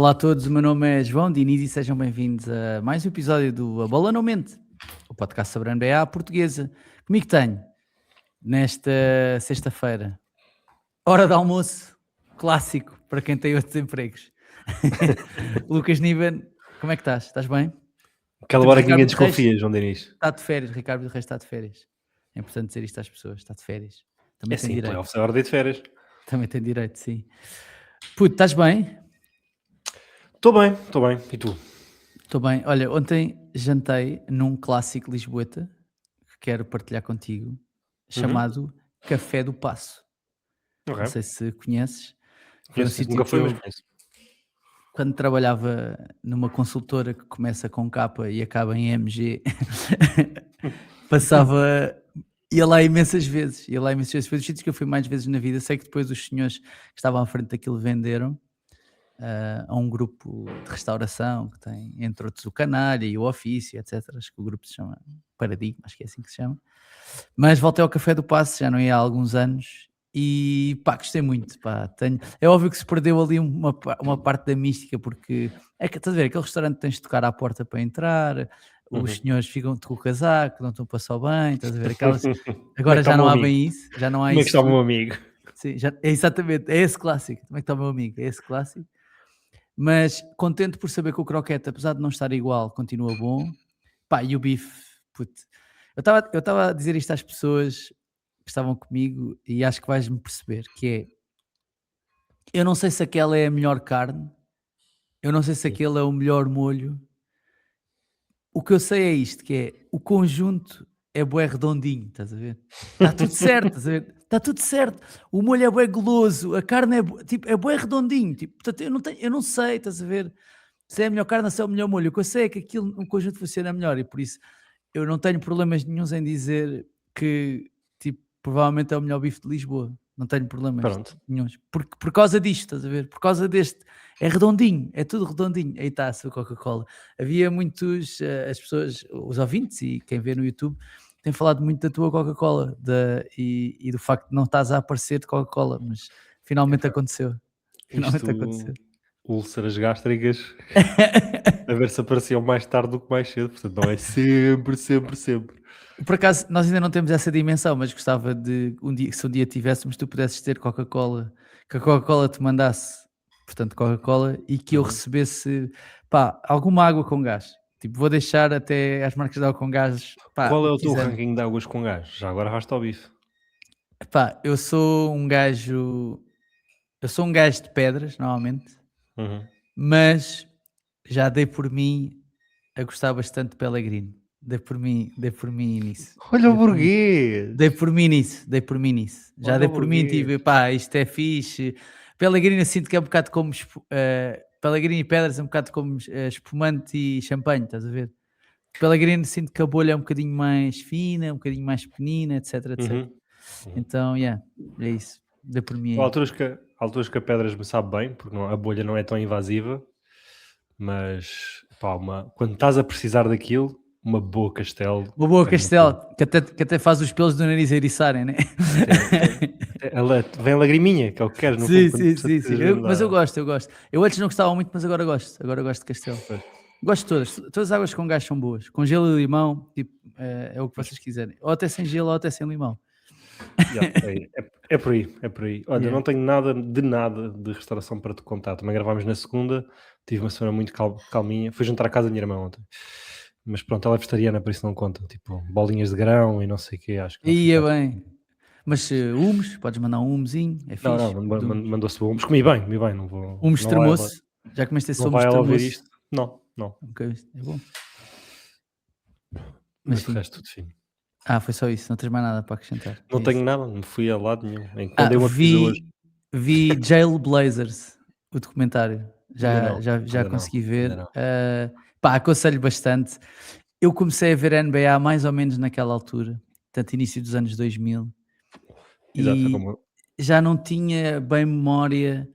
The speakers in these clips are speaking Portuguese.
Olá a todos, o meu nome é João Diniz e sejam bem-vindos a mais um episódio do A Bola Não Mente, o podcast sobre a NBA portuguesa. Comigo tenho, nesta sexta-feira, hora de almoço, clássico para quem tem outros empregos. Lucas Niven, como é que estás? Estás bem? Aquela Temos hora que ninguém Ricardo Reis, desconfia, João Diniz. está de férias, Ricardo Reis está de férias. É importante dizer isto às pessoas, está de férias. Também É tem sim, direito. playoffs é hora de ir de férias. Também tem direito, sim. Puto, estás bem? Estou bem. E tu? Estou bem. Olha, ontem jantei num clássico lisboeta que quero partilhar contigo, chamado Café do Paço. Ok. Não sei se conheces. Foi um Conheço, sítio nunca que fui, mas eu, conheço. quando trabalhava numa consultora que começa com K e acaba em MG, passava, ia lá imensas vezes. Foi dos sítios que eu fui mais vezes na vida. Sei que depois os senhores que estavam à frente daquilo venderam a um grupo de restauração que tem, entre outros, o Canário e o Ofício, etc. Acho que o grupo se chama Paradigma, acho que é assim que se chama. Mas voltei ao Café do Paço, já não ia há alguns anos, e pá, gostei muito. Pá. É óbvio que se perdeu ali uma parte da mística, porque é que, estás a ver, aquele restaurante tens de tocar à porta para entrar, os senhores ficam-te com o casaco, não estão a passar bem, estás a ver, aquelas... Como é que Agora está já o não meu há amigo? bem isso, já não há Como é que isso está o tudo. meu amigo? Sim, exatamente, é esse clássico. Como é que está o meu amigo? É esse clássico. Mas contente por saber que o croquete, apesar de não estar igual, continua bom. Pá, e o bife, puto. Eu estava a dizer isto às pessoas que estavam comigo e acho que vais-me perceber, que é, eu não sei se aquela é a melhor carne, eu não sei se aquele é o melhor molho. O que eu sei é isto, que é, o conjunto é bué redondinho, estás a ver? Está tudo certo, estás a ver? Está tudo certo. O molho é bué goloso, a carne tipo, é bué redondinho, tipo, portanto, eu não sei, estás a ver? Se é a melhor carne, se é o melhor molho. O que eu sei é que aquilo, um conjunto funciona melhor e por isso eu não tenho problemas nenhuns em dizer que, tipo, provavelmente é o melhor bife de Lisboa. Não tenho problemas Pronto. nenhuns. Por causa disto, estás a ver? Por causa deste. É redondinho, é tudo redondinho. Aí está a sua Coca-Cola. Havia muitos, as pessoas, os ouvintes e quem vê no YouTube, tem falado muito da tua Coca-Cola e do facto de não estás a aparecer de Coca-Cola, mas finalmente Epá, aconteceu. Finalmente isto, aconteceu. úlceras gástricas, a ver se apareciam mais tarde do que mais cedo. Portanto, não é sempre. Por acaso, nós ainda não temos essa dimensão, mas gostava de, se um dia tivéssemos, tu pudesses ter Coca-Cola, que a Coca-Cola te mandasse, portanto, Coca-Cola, e que eu recebesse, pá, alguma água com gás. Tipo, vou deixar até às marcas de água com gás, pá, Qual é o o que teu quiserem. ranking de águas com gás? Já agora arrasta ao bife. Pá, eu sou um gajo de pedras, normalmente, Uhum. mas já dei por mim a gostar bastante de Pellegrino. Dei por mim nisso. Olha o burguês! Dei por mim nisso. Já Olha dei o por mim, burguês! tipo, pá, isto é fixe. Pellegrino sinto que é um bocado como Pellegrino e pedras é um bocado como espumante e champanhe, estás a ver? Pellegrino sinto que a bolha é um bocadinho mais fina, um bocadinho mais pequenina, etc, etc. Uhum. Então, yeah, é isso. Dei por mim Há aí. alturas que a pedras me sabe bem, porque a bolha não é tão invasiva, mas pá, quando estás a precisar daquilo, uma boa Castelo Uma boa é uma coisa. Castelo, que até faz os pelos do nariz a eriçarem, né? Vem a lagriminha, que é o que queres, no fundo, Sim, quando sim, sim, sim. precisas mesmo Mas eu da. gosto, eu gosto. Eu antes não gostava muito, mas agora gosto. Agora gosto de Castelo. Pois, Gosto de todas. Todas as águas com gás são boas. Com gelo e limão, tipo, é o que pois. vocês quiserem. Ou até sem gelo, ou até sem limão. Yeah, é por aí, é por aí. Olha, Yeah. não tenho nada de restauração para te contar. Também gravámos na segunda, tive uma semana muito calminha. Fui jantar à casa da minha irmã ontem. Mas pronto, ela é vegetariana, por isso não conta. Tipo, bolinhas de grão e não sei o quê, acho que não Ia fica. bem. Mas humos, podes mandar um humozinho, é Não, fixe. mandou-se bom. Mas comi bem, não vou. Humos tremoço. Já comeste esse Não humos vai ela ouvir tremoço? isto? Não, não. Nunca viste? É bom. Mas Mas de sim. resto, tudo fino. Foi só isso. Não tens mais nada para acrescentar. Não É tenho isso. nada, não fui a lado nenhum. Encomendei uma pizza hoje. Vi Jail Blazers, o documentário. Ainda não, Já ainda não, consegui ainda ver. não. Pá, aconselho bastante. Eu comecei a ver NBA mais ou menos naquela altura, portanto, início dos anos 2000, Exato, foi e como eu. já não tinha bem memória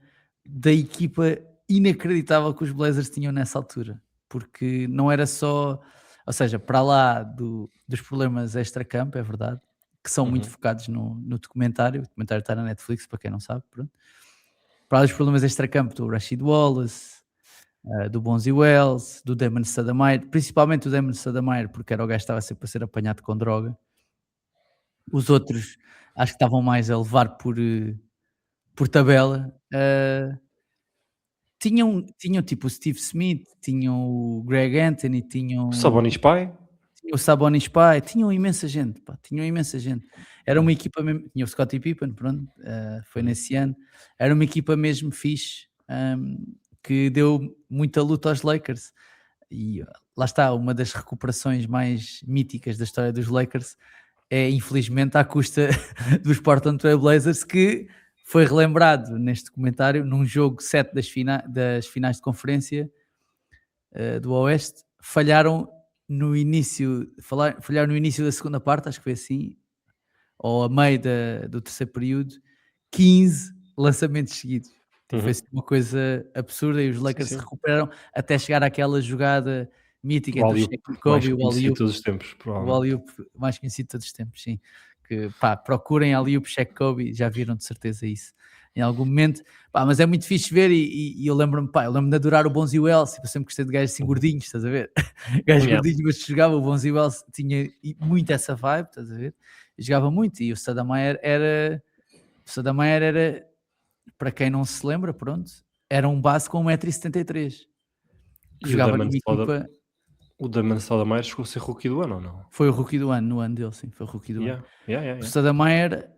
da equipa inacreditável que os Blazers tinham nessa altura, porque não era só, ou seja, para lá dos problemas extra-campo, é verdade, que são muito Uhum. focados no documentário. O documentário está na Netflix, para quem não sabe, pronto. Para lá dos problemas extra-campo do Rashid Wallace, do Bonzi Wells, do Damon Stoudemire, principalmente o Damon Stoudemire, porque era o gajo que estava sempre a ser apanhado com droga. Os outros acho que estavam mais a levar por tabela. Tinham tipo o Steve Smith, tinham o Greg Anthony, tinham Sabonis Pai. o Sabonis Pai, tinham imensa gente, pá, tinham imensa gente. Era uma equipa mesmo, tinha o Scottie Pippen, pronto, foi nesse ano. Era uma equipa mesmo fixe, que deu muita luta aos Lakers. E lá está, uma das recuperações mais míticas da história dos Lakers é, infelizmente, à custa dos Portland Trail Blazers, que foi relembrado neste documentário, num jogo 7 das finais de conferência do Oeste, falharam no início da segunda parte, acho que foi assim, ou a meio do terceiro período, 15 lançamentos seguidos. Foi assim uma coisa absurda, e os Lakers se recuperaram até chegar àquela jogada mítica entre o Shaq e o Kobe, o alley-oop, todos os tempos, o alley-oop mais conhecido de todos os tempos, sim. Que, pá, procurem alley-oop Shaq Kobe, já viram de certeza isso em algum momento, pá, mas é muito fixe ver, e eu lembro-me de adorar o Bonzi Wells, eu sempre gostei de gajos assim gordinhos, estás a ver? Gajos gordinhos, mas jogava, o Bonzi Wells tinha muito essa vibe, estás a ver? Eu jogava muito, e o Stoudemire era, para quem não se lembra, pronto, era um base com 1,73 m. Jogava numa equipa... O Damon Stoudemire chegou a ser rookie do ano ou não? Foi o rookie do ano, no ano dele, sim, foi o rookie do ano. O Stoudemire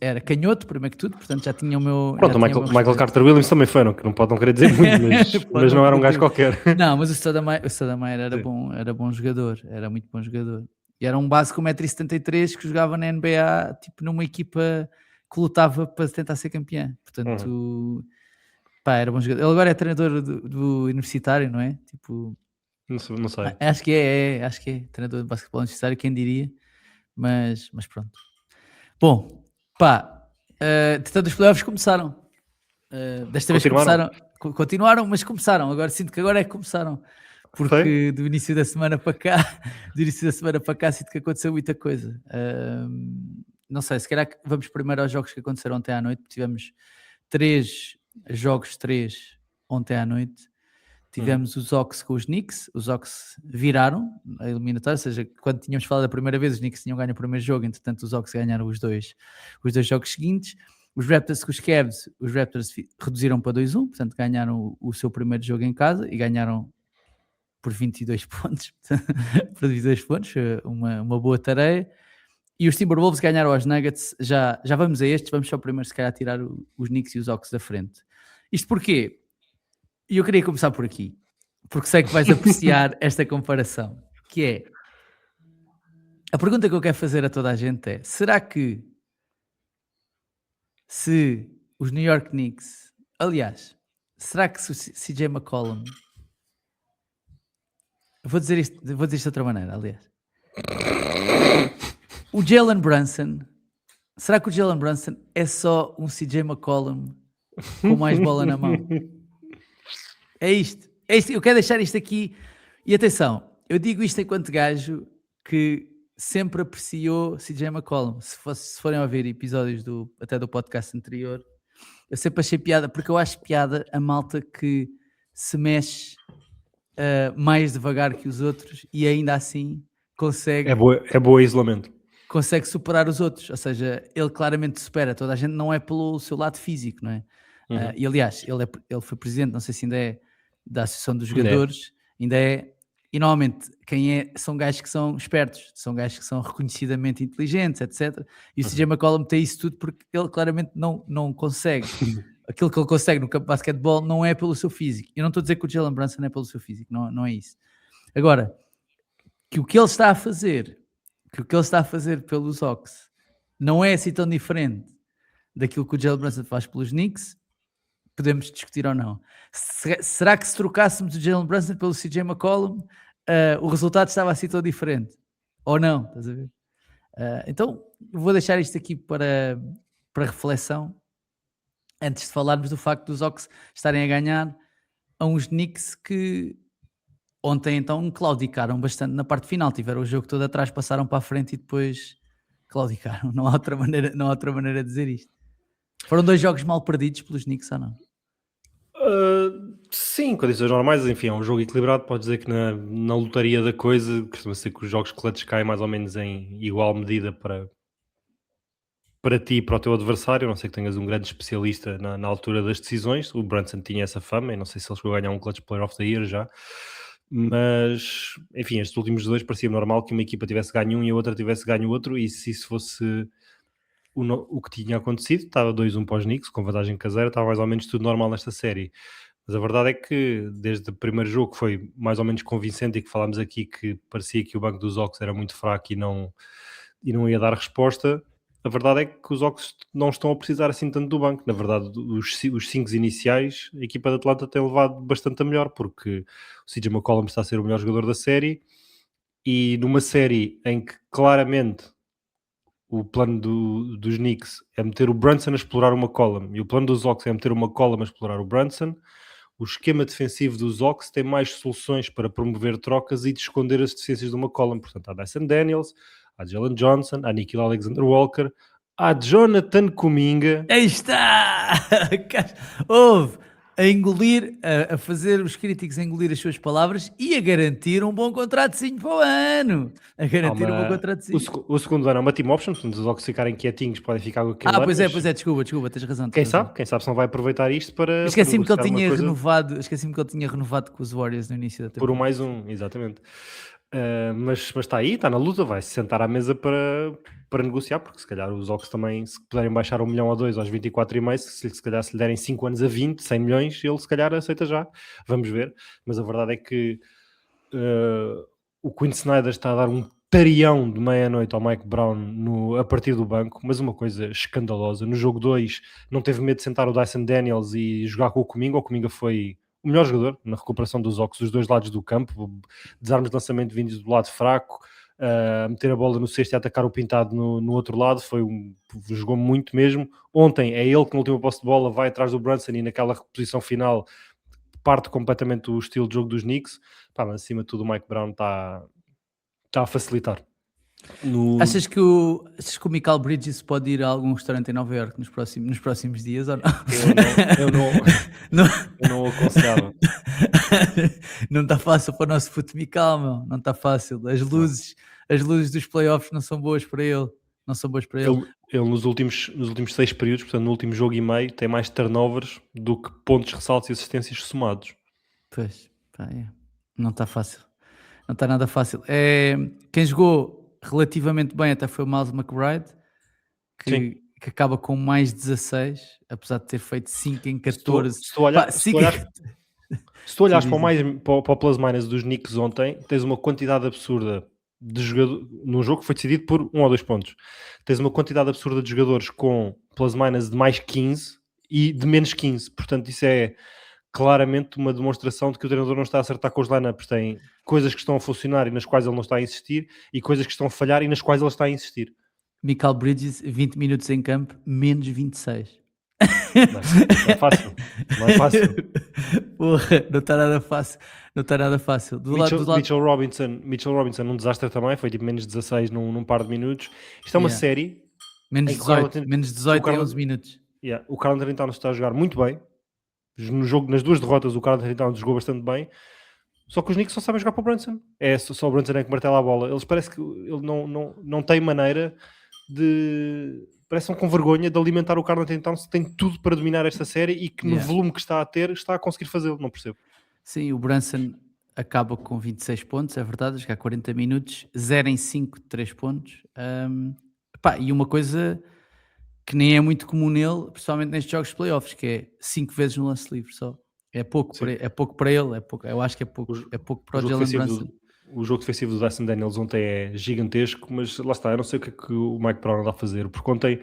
era canhoto, primeiro que tudo, portanto já tinha o meu... Pronto, o Michael Carter Williams também foi, não querer dizer muito, mas não era um gajo qualquer. Não, mas o Stoudemire era bom jogador, era muito bom jogador. E era um base com 1,73 m que jogava na NBA, tipo numa equipa que lutava para tentar ser campeã. Portanto, pá, era bom jogador. Ele agora é treinador do universitário, não é? Tipo... Não sei. Acho que é treinador de basquetebol universitário, quem diria, mas pronto. Bom, pá, portanto os playoffs começaram. Desta vez continuaram, mas começaram. Agora sinto que agora é que começaram. Porque do início da semana para cá, sinto que aconteceu muita coisa. Não sei, se calhar vamos primeiro aos jogos que aconteceram ontem à noite. Tivemos 3 jogos ontem à noite. Tivemos os Hawks com os Knicks. Os Hawks viraram a eliminatória, ou seja, quando tínhamos falado a primeira vez, os Knicks tinham ganho o primeiro jogo, entretanto os Hawks ganharam os dois jogos seguintes. Os Raptors com os Cavs, os Raptors reduziram para 2-1, portanto ganharam o seu primeiro jogo em casa e ganharam por 22 pontos. Por 22 pontos, uma boa tarefa. E os Timberwolves ganharam aos Nuggets. Já vamos a estes, vamos só primeiro se calhar tirar os Knicks e os Hawks da frente. Isto porquê? E eu queria começar por aqui, porque sei que vais apreciar esta comparação, que é, a pergunta que eu quero fazer a toda a gente é, será que se os New York Knicks, aliás, será que se o CJ McCollum, vou dizer isto de outra maneira, aliás, o Jalen Brunson, será que o Jalen Brunson é só um CJ McCollum com mais bola na mão? É isto, eu quero deixar isto aqui, e atenção, eu digo isto enquanto gajo que sempre apreciou CJ McCollum. Se forem a ver episódios até do podcast anterior, eu sempre achei piada, porque eu acho piada a malta que se mexe mais devagar que os outros e ainda assim consegue... É boa isolamento. Consegue superar os outros, ou seja, ele claramente supera toda a gente, não é pelo seu lado físico, não é? E aliás, ele foi presidente, não sei se ainda é, da Associação dos Jogadores, ainda é, e normalmente são gajos que são espertos, são gajos que são reconhecidamente inteligentes, etc. E o CJ McCollum tem isso tudo porque ele claramente não consegue. Aquilo que ele consegue no campo de basquetebol não é pelo seu físico. Eu não estou a dizer que o Jalen Brunson é pelo seu físico, não é isso. Agora, que o que ele está a fazer pelos Hawks não é assim tão diferente daquilo que o Jalen Brunson faz pelos Knicks, podemos discutir ou não. Será que se trocássemos o Jalen Brunson pelo CJ McCollum, o resultado estava assim tão diferente? Ou não? Estás a ver? Então, vou deixar isto aqui para reflexão, antes de falarmos do facto dos Hawks estarem a ganhar a uns Knicks que ontem então claudicaram bastante na parte final, tiveram o jogo todo atrás, passaram para a frente e depois claudicaram. Não há outra maneira de dizer isto. Foram 2 jogos mal perdidos pelos Knicks ou não? Sim, condições normais, enfim, é um jogo equilibrado. Pode dizer que na lotaria da coisa, costuma ser que os jogos clutch caem mais ou menos em igual medida para ti e para o teu adversário, a não sei que tenhas um grande especialista na altura das decisões. O Brunson tinha essa fama, e não sei se ele chegou a ganhar um Clutch Player of the Year já, mas enfim, estes últimos dois parecia normal que uma equipa tivesse ganho um e a outra tivesse ganho outro, e se isso fosse o que tinha acontecido, estava 2-1 para os Knicks, com vantagem caseira, estava mais ou menos tudo normal nesta série. Mas a verdade é que desde o primeiro jogo que foi mais ou menos convincente e que falámos aqui que parecia que o banco dos Hawks era muito fraco e não ia dar resposta. A verdade é que os Hawks não estão a precisar assim tanto do banco. Na verdade, os 5 iniciais, a equipa de Atlanta tem levado bastante a melhor, porque o CJ McCollum está a ser o melhor jogador da série, e numa série em que claramente o plano dos Knicks é meter o Brunson a explorar o McCollum e o plano dos Hawks é meter o McCollum a explorar o Brunson, o esquema defensivo dos Hawks tem mais soluções para promover trocas e de esconder as deficiências do McCollum. Portanto, há Dyson Daniels, há Jalen Johnson, há Nikhil Alexander-Walker, há Jonathan Kuminga. Aí está! Houve a engolir, a fazer os críticos engolir as suas palavras e a garantir um bom contratozinho para o ano. A Há garantir um bom uma, contratozinho. o segundo ano é uma team option, portanto, os Hawks ficarem quietinhos podem ficar com aquele Ah, ano, mas pois é, desculpa, tens razão, tens quem razão. sabe? Quem sabe se não vai aproveitar isto Eu para esqueci-me que ele negociar uma tinha coisa renovado, esqueci-me que ele tinha renovado com os Warriors no início da por um temporada. mais um, exatamente. Mas está aí, está na luta, vai se sentar à mesa para negociar, porque se calhar os Hawks também, se puderem baixar 1 milhão ou 2 aos 24,5, se calhar se lhe derem 5 anos a 20, 100 milhões, ele se calhar aceita já, vamos ver. Mas a verdade é que o Quinn Snyder está a dar um tarião de meia-noite ao Mike Brown a partir do banco, mas uma coisa escandalosa. No jogo 2 não teve medo de sentar o Dyson Daniels e jogar com o Kuminga foi o melhor jogador na recuperação dos Hawks, dos dois lados do campo, desarmes de lançamento vindos do lado fraco, meter a bola no cesto e atacar o pintado no outro lado, jogou muito mesmo. Ontem é ele que na última posse de bola vai atrás do Brunson e naquela reposição final parte completamente o estilo de jogo dos Knicks. Pá, mas acima de tudo o Mike Brown está a facilitar. Achas que o Michael Bridges pode ir a algum restaurante em Nova Iorque nos próximos dias ou não? Não, eu não aconselhava. Não está fácil para o nosso futemical, meu. Não está fácil. As luzes dos playoffs não são boas para ele. Não são boas para ele. Ele nos últimos 6 períodos, portanto no último jogo e meio, tem mais turnovers do que pontos, ressaltos e assistências somados. Pois, pá, não está fácil. Não está nada fácil. Quem jogou relativamente bem até foi o Miles McBride, que acaba com mais 16, apesar de ter feito 5 em 14. Se tu olhares para o plus-minus dos Knicks ontem, tens uma quantidade absurda de jogadores, num jogo que foi decidido por 1 ou 2 pontos, tens uma quantidade absurda de jogadores com plus-minus de mais 15 e de menos 15, portanto isso é claramente uma demonstração de que o treinador não está a acertar com os lineups. Tem coisas que estão a funcionar e nas quais ele não está a insistir, e coisas que estão a falhar e nas quais ele está a insistir. Michael Bridges, 20 minutos em campo, menos 26. Não é fácil. Não é fácil. Porra, não está nada fácil. Não está nada fácil. Mitchell Robinson, um desastre também, foi tipo menos 16 num par de minutos. Isto é uma série. Menos 18 em 11 minutos. O Karl Anthony Towns está a jogar muito bem. No jogo, nas duas derrotas, o Karl Anthony Towns jogou bastante bem. Só que os Knicks só sabem jogar para o Brunson. Só o Brunson é que martela a bola. Eles parece que ele não tem maneira de... Parecem com vergonha de alimentar o Karl Anthony Towns, que tem tudo para dominar esta série e que no volume que está a ter, está a conseguir fazê-lo. Não percebo. Sim, o Brunson acaba com 26 pontos, é verdade, jogar 40 minutos, 0 em 5 de 3 pontos. E uma coisa que nem é muito comum nele, principalmente nestes jogos de playoffs, que é 5 vezes no lance livre só. É pouco para ele, eu acho que é pouco para o Jalen Brunson. O jogo defensivo do Dyson Daniels ontem é gigantesco, mas lá está, eu não sei o que é que o Mike Brown anda a fazer, porque ontem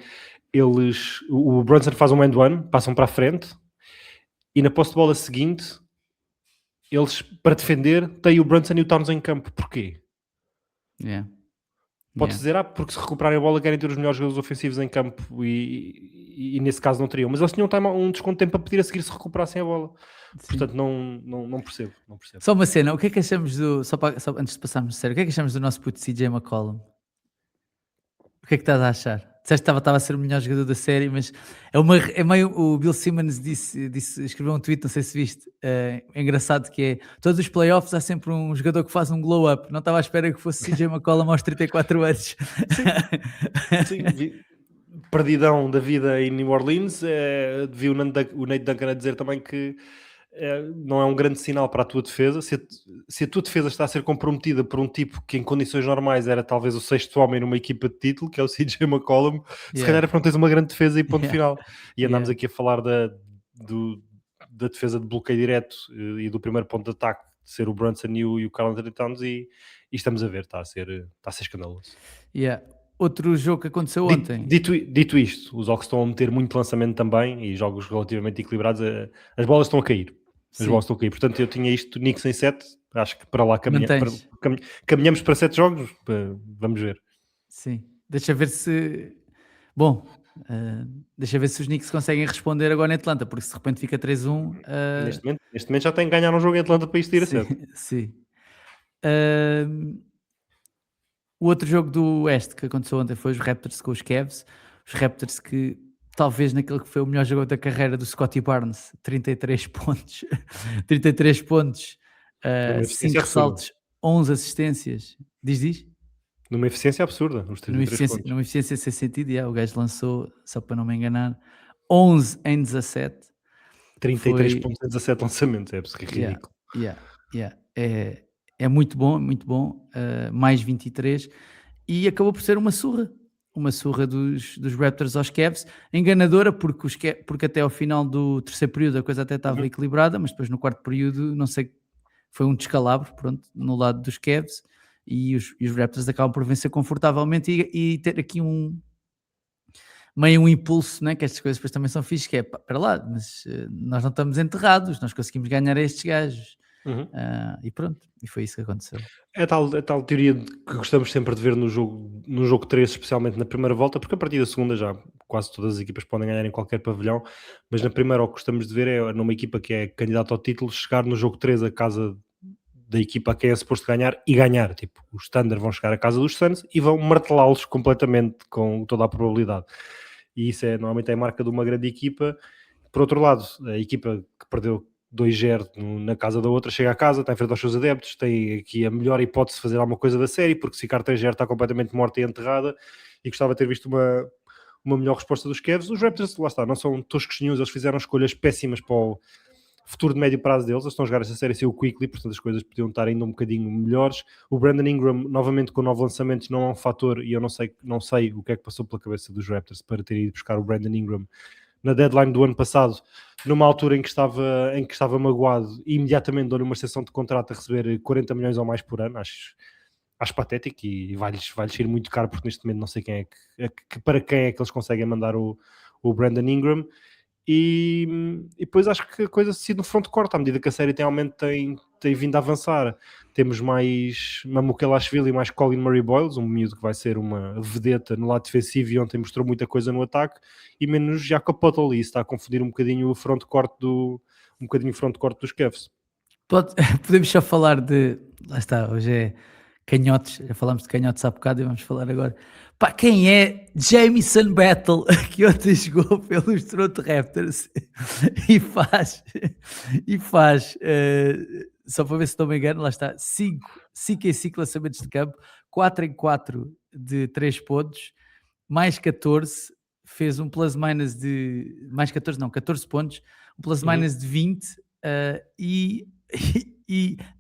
o Brunson faz um end-one, passam para a frente, e na posse de bola seguinte, eles, para defender, têm o Brunson e o Towns em campo. Porquê? Pode-se dizer, porque se recuperarem a bola querem ter os melhores jogadores ofensivos em campo e nesse caso não teriam. Mas eles tinham um desconto de tempo para pedir a seguir se recuperassem a bola. Sim. Portanto, não percebo. Só uma cena, o que é que achamos só antes de passarmos a sério, o que é que achamos do nosso puto CJ McCollum? O que é que estás a achar? Disseste que estava a ser o melhor jogador da série, mas é meio. O Bill Simmons escreveu um tweet, não sei se viste, é engraçado que é todos os playoffs há sempre um jogador que faz um glow up. Não estava à espera que fosse CJ McCollum aos 34 anos. Sim, sim, perdidão da vida em New Orleans. Vi o Nate Duncan a dizer também que não é um grande sinal para a tua defesa. Se a tua defesa está a ser comprometida por um tipo que em condições normais era talvez o sexto homem numa equipa de título, que é o CJ McCollum, se calhar é porque não tens uma grande defesa e ponto final. E andámos aqui a falar da defesa de bloqueio direto e do primeiro ponto de ataque de ser o Brunson e o Karl Anthony Towns, e estamos a ver, está a ser escandaloso. Outro jogo que aconteceu ontem. Dito isto, os Hawks estão a meter muito lançamento também e jogos relativamente equilibrados. As bolas estão a cair. Portanto, eu tinha isto Knicks em 7. Acho que para lá caminhamos para 7 jogos. Vamos ver. Sim. Deixa ver se os Knicks conseguem responder agora em Atlanta, porque se de repente fica 3-1. Neste momento já tem que ganhar um jogo em Atlanta para isto ir a 7. Sim. O outro jogo do Oeste que aconteceu ontem foi os Raptors com os Cavs. Os Raptors que talvez naquele que foi o melhor jogo da carreira do Scottie Barnes, 33 pontos, 33 pontos, 5 ressaltos, 11 assistências. Diz? Numa eficiência absurda, os 33 pontos. Numa eficiência sem sentido, o gajo lançou, só para não me enganar, 11 em 17. 33 pontos em 17 lançamentos, é ridículo. É muito bom, mais 23, e acabou por ser uma surra dos Raptors aos Cavs, enganadora, porque até ao final do terceiro período a coisa até estava equilibrada, mas depois no quarto período, não sei, foi um descalabro, pronto, no lado dos Cavs, e os Raptors acabam por vencer confortavelmente e ter aqui meio um impulso, né? Que estas coisas depois também são fixes, que é para lá, mas nós não estamos enterrados, nós conseguimos ganhar a estes gajos. E pronto, e foi isso que aconteceu. É tal teoria que gostamos sempre de ver no jogo 3, especialmente na primeira volta, porque a partir da segunda já quase todas as equipas podem ganhar em qualquer pavilhão, mas na primeira o que gostamos de ver é numa equipa que é candidata ao título chegar no jogo 3 a casa da equipa a quem é suposto ganhar e ganhar. Tipo, os Thunder vão chegar à casa dos Suns e vão martelá-los completamente com toda a probabilidade. E isso normalmente é a marca de uma grande equipa. Por outro lado, a equipa que perdeu 2-0 na casa da outra chega à casa, está em frente aos seus adeptos, tem aqui a melhor hipótese de fazer alguma coisa da série, porque se ficar 3-0 está completamente morta e enterrada, e gostava de ter visto uma melhor resposta dos Cavs. Os Raptors, lá está, não são toscos nenhum, eles fizeram escolhas péssimas para o futuro de médio prazo deles. Eles estão a jogar essa série sem o Quickley, portanto as coisas podiam estar ainda um bocadinho melhores. O Brandon Ingram, novamente com 9 lançamentos, não é um fator, e eu não sei o que é que passou pela cabeça dos Raptors para ter ido buscar o Brandon Ingram na deadline do ano passado, numa altura em que estava magoado, e imediatamente deu-lhe uma extensão de contrato a receber 40 milhões ou mais por ano. Acho patético, e vai-lhes ir muito caro, porque neste momento não sei para quem é que eles conseguem mandar o Brandon Ingram. E depois acho que a coisa se no frontcourt, à medida que a série tem vindo a avançar, temos mais Mamukelashvili e mais Colin Murray Boyles, um miúdo que vai ser uma vedeta no lado defensivo e ontem mostrou muita coisa no ataque, e menos Jakob Poeltl, e isso está a confundir um bocadinho o frontcourt dos Cavs. Podemos só falar de... Lá está, hoje é canhotes, já falámos de canhotes há bocado e vamos falar agora. Pá, quem é Jamison Battle, que ontem jogou pelos Toronto Raptors e faz só para ver se não me engano, lá está, 5 em 5 lançamentos de campo, 4 em 4 de 3 pontos, mais 14, fez um plus-minus de... mais 14 não, 14 pontos, um plus-minus de 20 e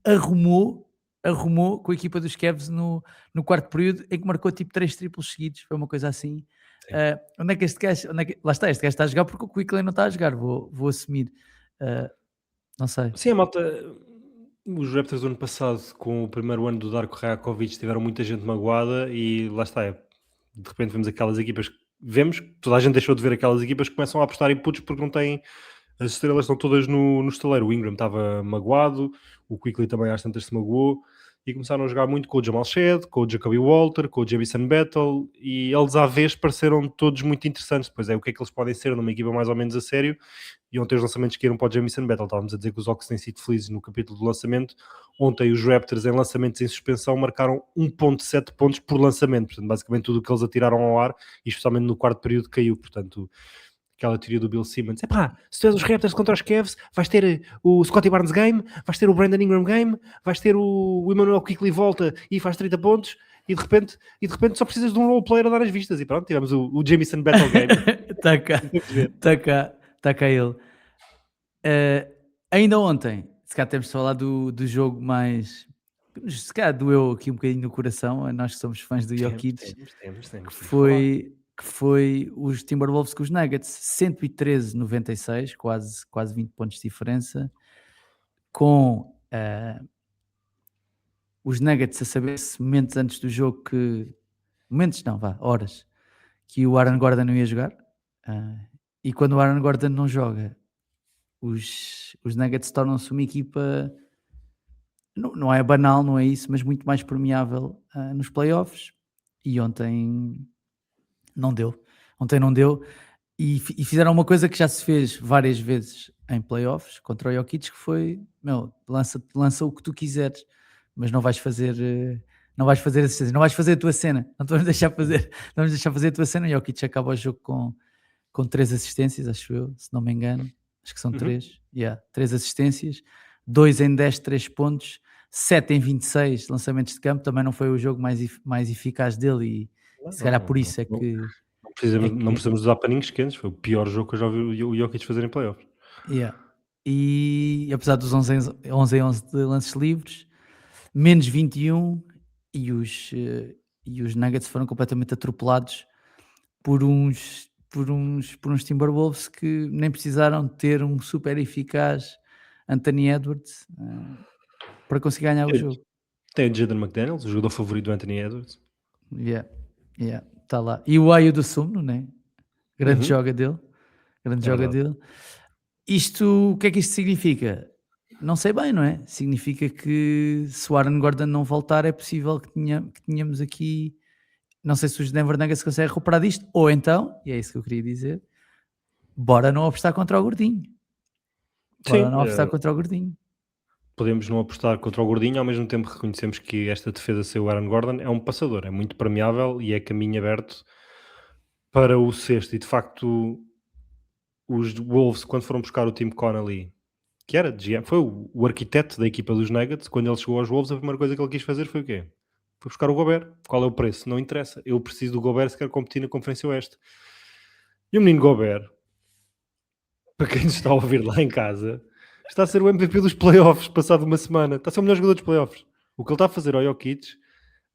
arrumou com a equipa dos Cavs no quarto período, em que marcou tipo 3 triplos seguidos, foi uma coisa assim. Onde é que este gajo, lá está, este gajo está a jogar porque o Quickley não está a jogar, vou assumir, não sei. Sim, a malta, os Raptors do ano passado, com o primeiro ano do Darko Rajakovic, tiveram muita gente magoada, e lá está, de repente vemos aquelas equipas, toda a gente deixou de ver aquelas equipas que começam a apostar em putos porque não têm... As estrelas estão todas no estaleiro. O Ingram estava magoado, o Quickley também às tantas se magoou, e começaram a jogar muito com o Jamal Shead, com o Jacoby Walter, com o Jamison Battle, e eles à vez pareceram todos muito interessantes. Depois é o que é que eles podem ser numa equipa mais ou menos a sério, e ontem os lançamentos que iram para o Jamison Battle, estávamos a dizer que os Hawks têm sido felizes no capítulo do lançamento. Ontem os Raptors em lançamentos em suspensão marcaram 1.7 pontos por lançamento, portanto basicamente tudo o que eles atiraram ao ar, e especialmente no quarto período caiu, portanto aquela teoria do Bill Simmons, se tu és os Raptors contra os Cavs, vais ter o Scottie Barnes game, vais ter o Brandon Ingram game, vais ter o Emmanuel Quickley volta e faz 30 pontos, e de repente só precisas de um role player a dar as vistas, e pronto, tivemos o Jamison Battle game. Está cá ele. Ainda ontem, se calhar temos de falar do jogo mais... Se calhar doeu aqui um bocadinho no coração, nós que somos fãs do Jokic, que foi os Timberwolves com os Nuggets, 113-96, quase 20 pontos de diferença, com os Nuggets a saber-se momentos antes do jogo horas, que o Aaron Gordon não ia jogar, e quando o Aaron Gordon não joga, os Nuggets tornam-se uma equipa, não é banal, não é isso, mas muito mais permeável nos playoffs, e ontem não deu, e fizeram uma coisa que já se fez várias vezes em playoffs contra o Jokic, que foi, lança o que tu quiseres, mas não vais fazer assistência, não vais fazer a tua cena, não te vamos deixar fazer, a tua cena. O Jokic acaba o jogo com 3 assistências, acho eu, se não me engano, acho que são 3, 3 assistências, 2 em 10, 3 pontos, 7 em 26 lançamentos de campo, também não foi o jogo mais eficaz dele, e se calhar por isso é que... Não precisamos usar paninhos quentes, foi o pior jogo que eu já vi o Jokic fazer em playoffs. E apesar dos 11 em 11 de lances livres, menos 21, e os Nuggets foram completamente atropelados por uns Timberwolves que nem precisaram ter um super eficaz Anthony Edwards para conseguir ganhar o jogo. Tem o Jaden McDaniels, o jogador favorito do Anthony Edwards. Está lá. E o Ayo do Sumno, né? Grande joga dele. Isto, o que é que isto significa? Não sei bem, não é? Significa que se o Aaron Gordon não voltar, é possível que tenhamos aqui... Não sei se os Denver Nuggets conseguem recuperar disto, ou então, e é isso que eu queria dizer, bora não apostar contra o Gordinho. Podemos não apostar contra o Gordinho, ao mesmo tempo reconhecemos que esta defesa sem o Aaron Gordon é um passador, é muito permeável e é caminho aberto para o sexto. E de facto, os Wolves, quando foram buscar o Tim Connelly, que era GM, foi o arquiteto da equipa dos Nuggets, quando ele chegou aos Wolves, a primeira coisa que ele quis fazer foi o quê? Foi buscar o Gobert. Qual é o preço? Não interessa. Eu preciso do Gobert se quer competir na Conferência Oeste. E o menino Gobert, para quem nos está a ouvir lá em casa, está a ser o MVP dos playoffs, passado uma semana. Está a ser o melhor jogador dos playoffs. O que ele está a fazer ao Jokic,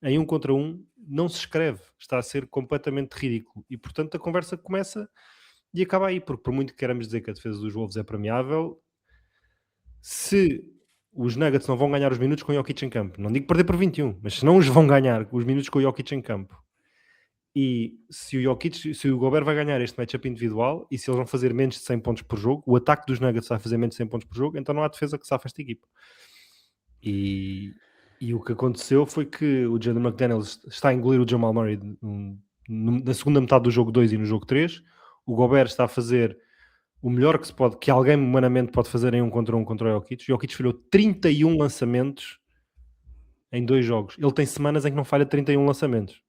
em 1 contra 1, não se escreve. Está a ser completamente ridículo. E, portanto, a conversa começa e acaba aí. Porque, por muito que queramos dizer que a defesa dos Wolves é permeável, se os Nuggets não vão ganhar os minutos com o Jokic em campo, não digo perder por 21, mas se não os vão ganhar os minutos com o Jokic em campo, e se o Gobert vai ganhar este matchup individual, e se eles vão fazer menos de 100 pontos por jogo, o ataque dos Nuggets vai fazer menos de 100 pontos por jogo, então não há defesa que safa esta equipa. E o que aconteceu foi que o Jaden McDaniels está a engolir o Jamal Murray na segunda metade do jogo 2 e no jogo 3. O Gobert está a fazer o melhor que alguém humanamente pode fazer em 1 contra o Jokic. O Jokic falhou 31 lançamentos em 2 jogos. Ele tem semanas em que não falha 31 lançamentos.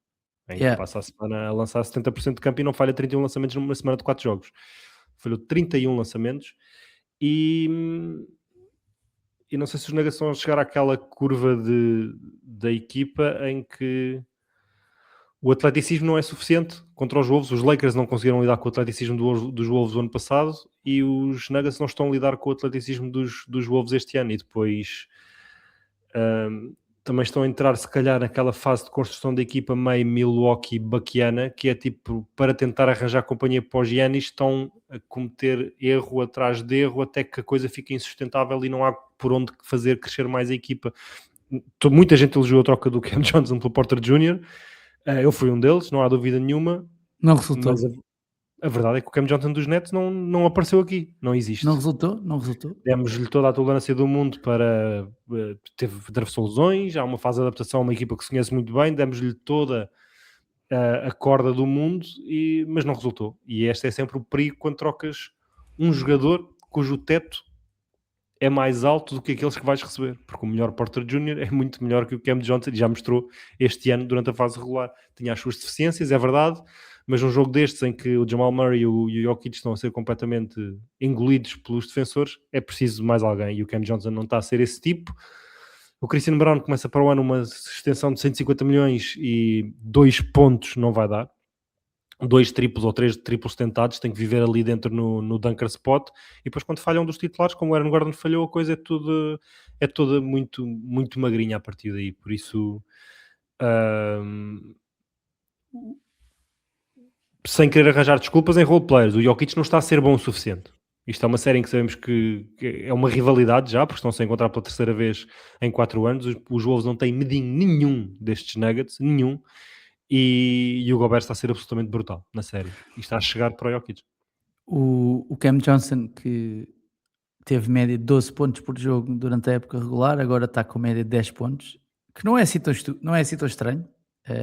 Em que passa a semana a lançar 70% de campo e não falha 31 lançamentos numa semana de 4 jogos. Falhou 31 lançamentos e não sei se os Nuggets vão chegar àquela curva da equipa em que o atleticismo não é suficiente contra os Wolves. Os Lakers não conseguiram lidar com o atleticismo dos Wolves o ano passado e os Nuggets não estão a lidar com o atleticismo dos Wolves este ano. E depois também estão a entrar, se calhar, naquela fase de construção da equipa meio Milwaukee-Buckiana, que é tipo, para tentar arranjar companhia para os Giannis, estão a cometer erro atrás de erro até que a coisa fica insustentável e não há por onde fazer crescer mais a equipa. Muita gente elogiou a troca do Cam Johnson pelo Porter Jr., eu fui um deles, não há dúvida nenhuma. Não resultou. A verdade é que o Cam Johnson dos Nets não apareceu aqui, não existe. Não resultou? Não resultou? Demos-lhe toda a tolerância do mundo para... atravessou lesões, há uma fase de adaptação a uma equipa que se conhece muito bem, demos-lhe toda a corda do mundo, mas não resultou. E este é sempre o perigo quando trocas um jogador cujo teto é mais alto do que aqueles que vais receber, porque o melhor Porter Jr. é muito melhor que o Cam Johnson e já mostrou este ano durante a fase regular. Tinha as suas deficiências, é verdade, mas um jogo destes em que o Jamal Murray e o Jokic estão a ser completamente engolidos pelos defensores, é preciso mais alguém, e o Cam Johnson não está a ser esse tipo. O Christian Brown começa para o ano uma extensão de 150 milhões e 2 pontos não vai dar. 2 triplos ou 3 triplos tentados, tem que viver ali dentro no dunker spot, e depois quando falham dos titulares, como o Aaron Gordon falhou, a coisa é toda muito, muito magrinha a partir daí, por isso sem querer arranjar desculpas em roleplayers, o Jokic não está a ser bom o suficiente. Isto é uma série em que sabemos que é uma rivalidade já, porque estão-se a encontrar pela terceira vez em 4 anos, os Wolves não têm medinho nenhum destes Nuggets, nenhum, e o Gobert está a ser absolutamente brutal na série, e está a chegar para o Jokic. O Cam Johnson, que teve média de 12 pontos por jogo durante a época regular, agora está com média de 10 pontos, que não é assim tão estranho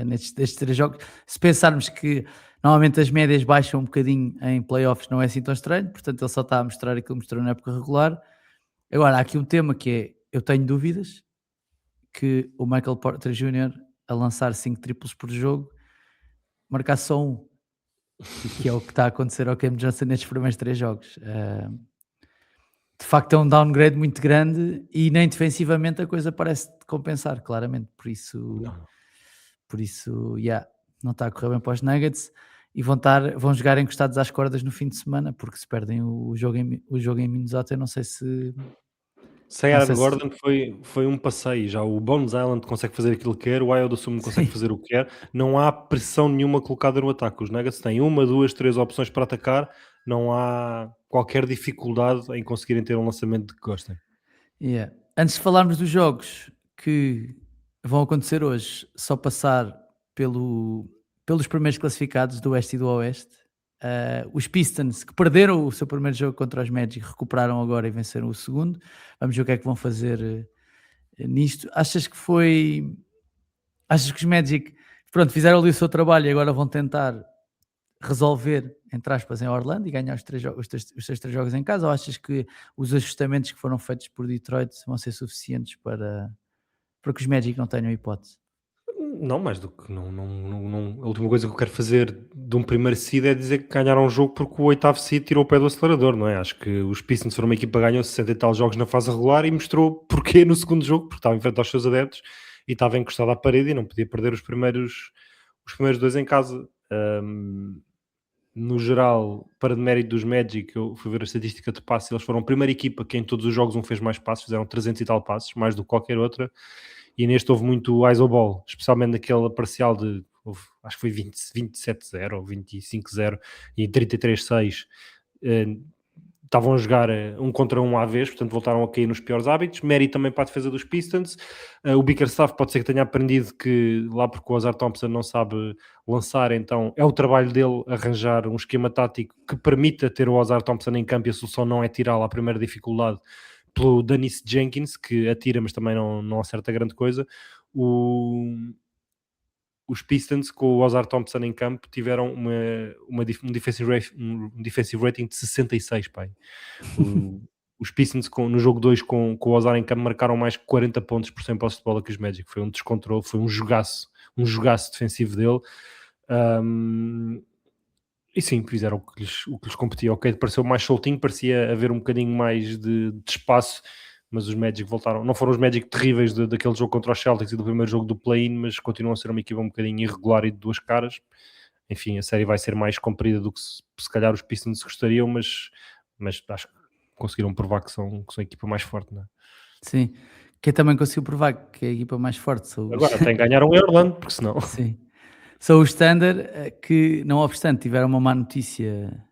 nestes 3 jogos. Se pensarmos que normalmente as médias baixam um bocadinho em playoffs, não é assim tão estranho, portanto ele só está a mostrar aquilo que mostrou na época regular. Agora, há aqui um tema que é, eu tenho dúvidas que o Michael Porter Jr. a lançar 5 triplos por jogo, marcar só um, que é o que está a acontecer ao Cam Johnson nestes primeiros 3 jogos. De facto é um downgrade muito grande e nem defensivamente a coisa parece compensar, claramente. Por isso, não está a correr bem para os Nuggets e vão jogar encostados às cordas no fim de semana, porque se perdem o jogo em Minnesota, eu não sei se... Sem Não Aaron sei se... Gordon foi um passeio, já o Bones Island consegue fazer aquilo que quer, o Ayo Dosunmu consegue Sim. fazer o que quer, não há pressão nenhuma colocada no ataque, os Nuggets têm 1, 2, 3 opções para atacar, não há qualquer dificuldade em conseguirem ter um lançamento de que gostem. Antes de falarmos dos jogos que vão acontecer hoje, só passar pelos primeiros classificados do Oeste e do Oeste. Os Pistons, que perderam o seu primeiro jogo contra os Magic, recuperaram agora e venceram o segundo. Vamos ver o que é que vão fazer nisto. Achas que os Magic, pronto, fizeram ali o seu trabalho e agora vão tentar resolver, entre aspas, em Orlando e ganhar os seus 3 jogos em casa, ou achas que os ajustamentos que foram feitos por Detroit vão ser suficientes para que os Magic não tenham hipótese? Não, mais do que a última coisa que eu quero fazer de um primeiro seed é dizer que ganharam um jogo porque o 8º seed tirou o pé do acelerador, não é? Acho que os Pistons foram uma equipa que ganhou 60 e tal jogos na fase regular e mostrou porquê no segundo jogo, porque estava em frente aos seus adeptos e estava encostado à parede e não podia perder os primeiros 2 em casa. No geral, para demérito dos Magic, eu fui ver a estatística de passes, eles foram a primeira equipa que em todos os jogos fez mais passes, fizeram 300 e tal passes, mais do que qualquer outra, e neste houve muito isoball, especialmente naquele parcial de, acho que foi 27-0 ou 25-0 e 33-6, estavam a jogar um contra um à vez, portanto voltaram a cair nos piores hábitos. Mérito também para a defesa dos Pistons. O Bickerstaff pode ser que tenha aprendido que lá porque o Ozar Thompson não sabe lançar, então é o trabalho dele arranjar um esquema tático que permita ter o Ozar Thompson em campo, e a solução não é tirá-lo à primeira dificuldade pelo Dennis Jenkins, que atira mas também não acerta grande coisa. Os Pistons, com o Ozar Thompson em campo, tiveram um defensive rating de 66, pai. Os Pistons no jogo 2 com o Ozar em campo marcaram mais que 40 pontos por 100 posses de bola que os Magic. Foi um descontrole, foi um jogaço defensivo dele. E sim, fizeram o que lhes competia. Ok, pareceu mais soltinho, parecia haver um bocadinho mais de espaço, mas os Magic voltaram. Não foram os Magic terríveis daquele jogo contra os Celtics e do primeiro jogo do play-in, mas continuam a ser uma equipa um bocadinho irregular e de 2 caras. Enfim, a série vai ser mais comprida do que se calhar os Pistons gostariam, mas acho que conseguiram provar que são a equipa mais forte, não é? Sim, quem também conseguiu provar que é a equipa mais forte são os... Agora tem que ganhar um Orlando, porque senão... Sim. São os Thunder, que não obstante tiveram uma má notícia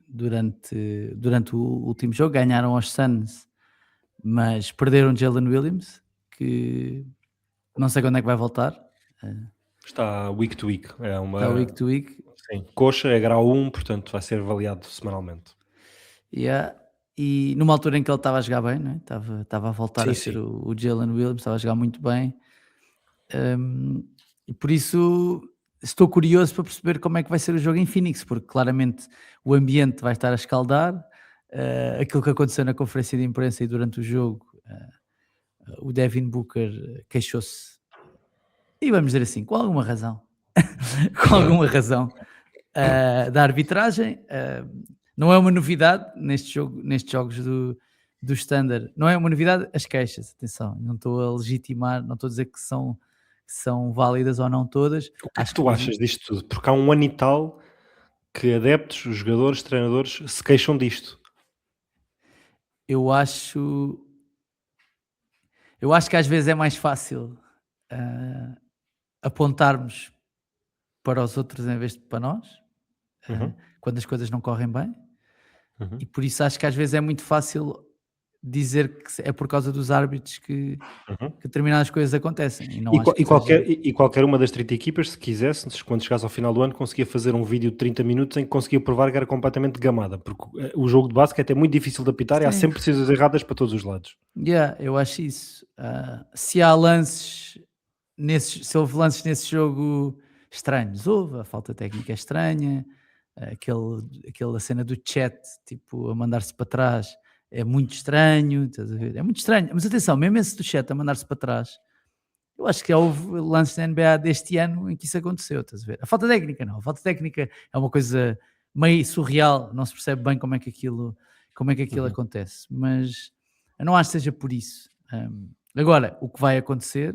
durante o último jogo, ganharam aos Suns, mas perderam Jalen Williams, que não sei quando é que vai voltar. Está week to week. É Está week to week. Sim. Coxa é grau 1, portanto vai ser avaliado semanalmente. Yeah. E numa altura em que ele estava a jogar bem, não é? Estava a voltar Sim, a ser sim. o Jalen Williams, estava a jogar muito bem. E por isso estou curioso para perceber como é que vai ser o jogo em Phoenix, porque claramente o ambiente vai estar a escaldar. Aquilo que aconteceu na conferência de imprensa e durante o jogo, o Devin Booker queixou-se, e vamos dizer assim, com alguma razão, com alguma razão, da arbitragem. Não é uma novidade nestes jogos do Standard, não é uma novidade as queixas, atenção, não estou a legitimar, não estou a dizer que são válidas ou não todas. O que é que Acho que tu achas disto tudo? Porque há um ano e tal que adeptos, jogadores, treinadores se queixam disto. eu acho que às vezes é mais fácil apontarmos para os outros em vez de para nós, Uhum, quando as coisas não correm bem, uhum. e por isso acho que às vezes é muito fácil dizer que é por causa dos árbitros que Uhum. determinadas coisas acontecem, e não E, acho que seja... qualquer uma das 30 equipas, se quisesse, quando chegasse ao final do ano, conseguia fazer um vídeo de 30 minutos em que conseguia provar que era completamente gamada, porque o jogo de basquete é muito difícil de apitar e há Sim. sempre decisões erradas para todos os lados. Eu acho isso. Se há lances se houve lances nesse jogo estranhos, houve, a falta técnica é estranha, aquela cena do chat, tipo, a mandar-se para trás, é muito estranho, estás a ver? É muito estranho, mas atenção, mesmo esse do chat a mandar-se para trás, eu acho que houve lances na NBA deste ano em que isso aconteceu, estás a ver? A falta técnica não, a falta técnica é uma coisa meio surreal, não se percebe bem como é que aquilo Uhum. acontece, mas eu não acho que seja por isso. Agora, o que vai acontecer,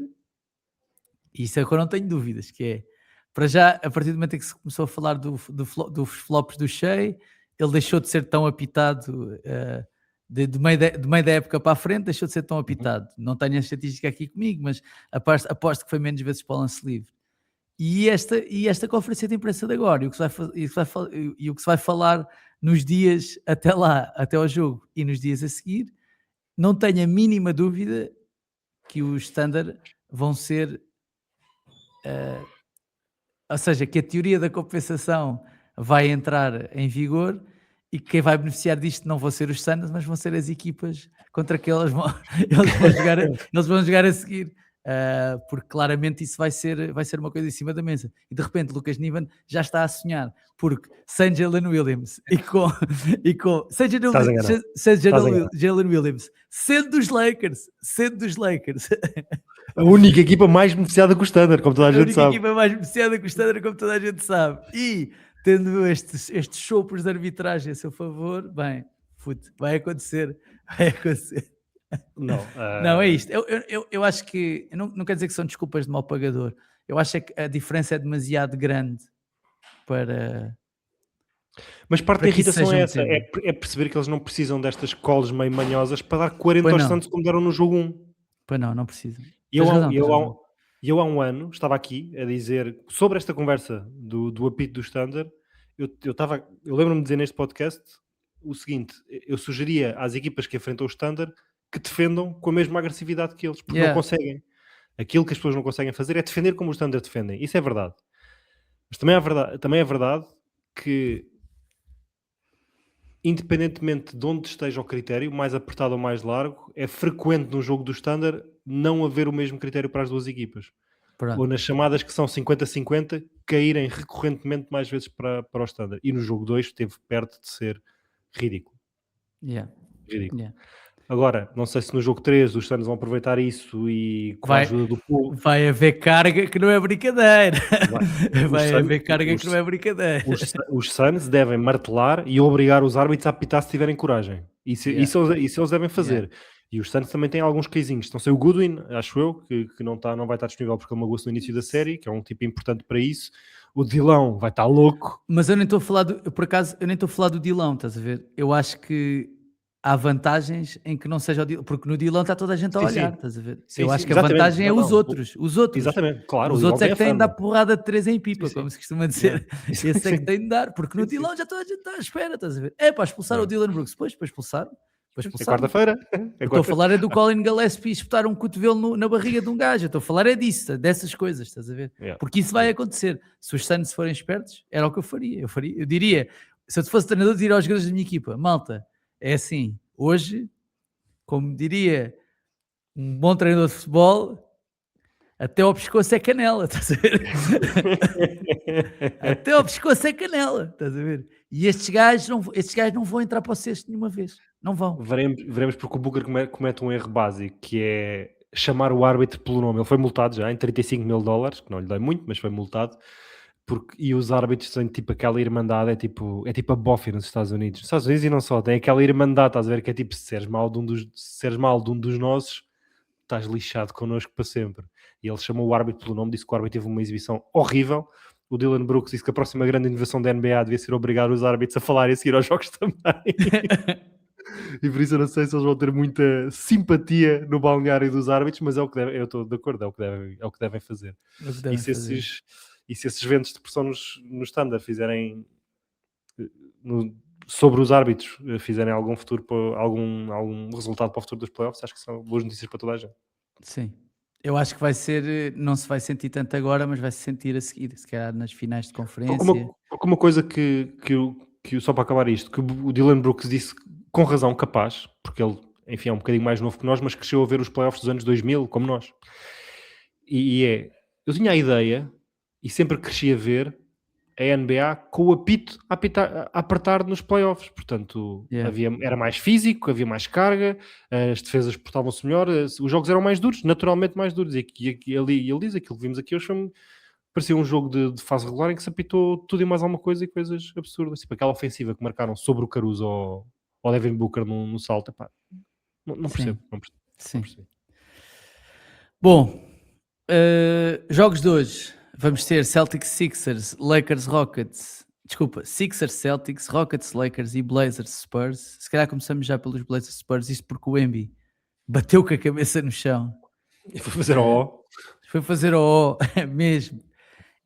e isso é que eu não tenho dúvidas, que é, para já, a partir do momento em que se começou a falar dos flops do Shea, ele deixou de ser tão apitado, de meio da época para a frente, deixou de ser tão apitado. Não tenho a estatística aqui comigo, mas aposto que foi menos vezes para o lance livre. E esta conferência de imprensa de agora, e o que se vai falar nos dias até lá, até ao jogo, e nos dias a seguir, não tenho a mínima dúvida que os Standard vão ser... ou seja, que a teoria da compensação vai entrar em vigor e que quem vai beneficiar disto não vão ser os Suns, mas vão ser as equipas contra que eles vão jogar a seguir. Porque claramente isso vai ser uma coisa em cima da mesa. E de repente Lucas Niven já está a sonhar, porque sem Jalen Williams sem Estás enganado. Jalen Williams, sendo dos Lakers, A única equipa mais beneficiada com o Standard, como toda a gente sabe. equipa mais beneficiada com o Standard, como toda a gente sabe. E tendo estes sopros de arbitragem a seu favor, bem, vai acontecer. Não, Não, é isto. Eu acho que, não quer dizer que são desculpas de mau pagador. Eu acho que a diferença é demasiado grande para... mas parte para da que isso irritação seja é um essa, tema. é perceber que eles não precisam destas calls meio manhosas para dar 40 Pois aos não. Santos como deram no jogo 1. Pois não precisam. E eu há um ano estava aqui a dizer sobre esta conversa do apito do Standard. Eu lembro-me de dizer neste podcast o seguinte: eu sugeria às equipas que enfrentam o Standard que defendam com a mesma agressividade que eles, porque não conseguem. Aquilo que as pessoas não conseguem fazer é defender como os Standard defendem. Isso é verdade. Mas também é verdade que, independentemente de onde esteja o critério, mais apertado ou mais largo, é frequente no jogo do Standard não haver o mesmo critério para as duas equipas. Pronto. Ou nas chamadas que são 50-50, caírem recorrentemente mais vezes para o Standard. E no jogo 2 esteve perto de ser ridículo. Ridículo. Agora, não sei se no jogo 3 os Suns vão aproveitar isso e com a ajuda do público... Vai haver carga que não é brincadeira. Vai haver carga que não é brincadeira. Os Suns devem martelar e obrigar os árbitros a apitar se tiverem coragem. Isso eles devem fazer. E os Suns também têm alguns casinhos. Não sei, o Goodwin, acho eu, que não vai estar disponível porque ele magoou-se no início da série, que é um tipo importante para isso. O Dilão vai estar louco. Mas eu nem estou a falar por acaso, eu nem estou a falar do Dilão, estás a ver? Eu acho que há vantagens em que não seja o Dilão, porque no Dilão está toda a gente a olhar, estás a ver? Eu acho que a vantagem é os outros. Exatamente, claro. Os outros é que têm de dar porrada de 3 em pipa, como se costuma dizer. Esse é que tem de dar, porque no Dilão já toda a gente está à espera, estás a ver? É para expulsar o Dylan Brooks, depois para expulsar, Depois É expulsaram. quarta-feira. Eu estou a falar é do Colin Gillespie espetar um cotovelo na barriga de um gajo. Eu estou a falar é disso, dessas coisas, estás a ver? Yeah. Porque isso vai acontecer. Se os Suns forem espertos, era o que eu faria. Eu diria, se eu fosse treinador, diria aos jogadores da minha equipa, malta, é assim, hoje, como diria um bom treinador de futebol, até ao pescoço é canela, estás a ver? Até ao pescoço é canela, estás a ver? E estes gajos não vão entrar para o cesto nenhuma vez. Não vão. Veremos porque o Booker comete um erro básico, que é chamar o árbitro pelo nome. Ele foi multado já em $35,000, que não lhe dei muito, mas foi multado. E os árbitros têm tipo aquela irmandade, é tipo a Buffy nos Estados Unidos. Nos Estados Unidos e não só, tem aquela irmandade, estás a ver, que é tipo, se seres mal de um dos nossos, estás lixado connosco para sempre. E ele chamou o árbitro pelo nome, disse que o árbitro teve uma exibição horrível. O Dylan Brooks disse que a próxima grande inovação da NBA devia ser obrigar os árbitros a falar e a seguir aos jogos também. E por isso eu não sei se eles vão ter muita simpatia no balneário dos árbitros, mas é o que devem, eu estou de acordo, é o que devem fazer. É o que devem fazer. E se esses ventos de pressão no standard fizerem sobre os árbitros, fizerem algum futuro, algum resultado para o futuro dos playoffs, acho que são boas notícias para toda a gente. Sim. Eu acho que vai ser, não se vai sentir tanto agora, mas vai se sentir a seguir, se calhar nas finais de conferência. Porque uma coisa que só para acabar isto, que o Dylan Brooks disse com razão, capaz, porque ele, enfim, é um bocadinho mais novo que nós, mas cresceu a ver os playoffs dos anos 2000, como nós. Eu tinha a ideia, e sempre cresci a ver, a NBA com o apito a apertar nos playoffs, portanto era mais físico, havia mais carga, as defesas portavam-se melhor, os jogos eram mais duros, naturalmente mais duros, e ele diz aquilo que vimos aqui hoje parecia um jogo de fase regular em que se apitou tudo e mais alguma coisa e coisas absurdas, tipo aquela ofensiva que marcaram sobre o Caruso ou Devin Booker no salto, epá, não percebo. Sim. Bom, jogos de hoje. Vamos ter Celtics Sixers, Lakers Rockets. Desculpa, Sixers Celtics, Rockets Lakers e Blazers Spurs. Se calhar começamos já pelos Blazers Spurs, isto porque o Embi bateu com a cabeça no chão. E foi fazer o Foi fazer o mesmo.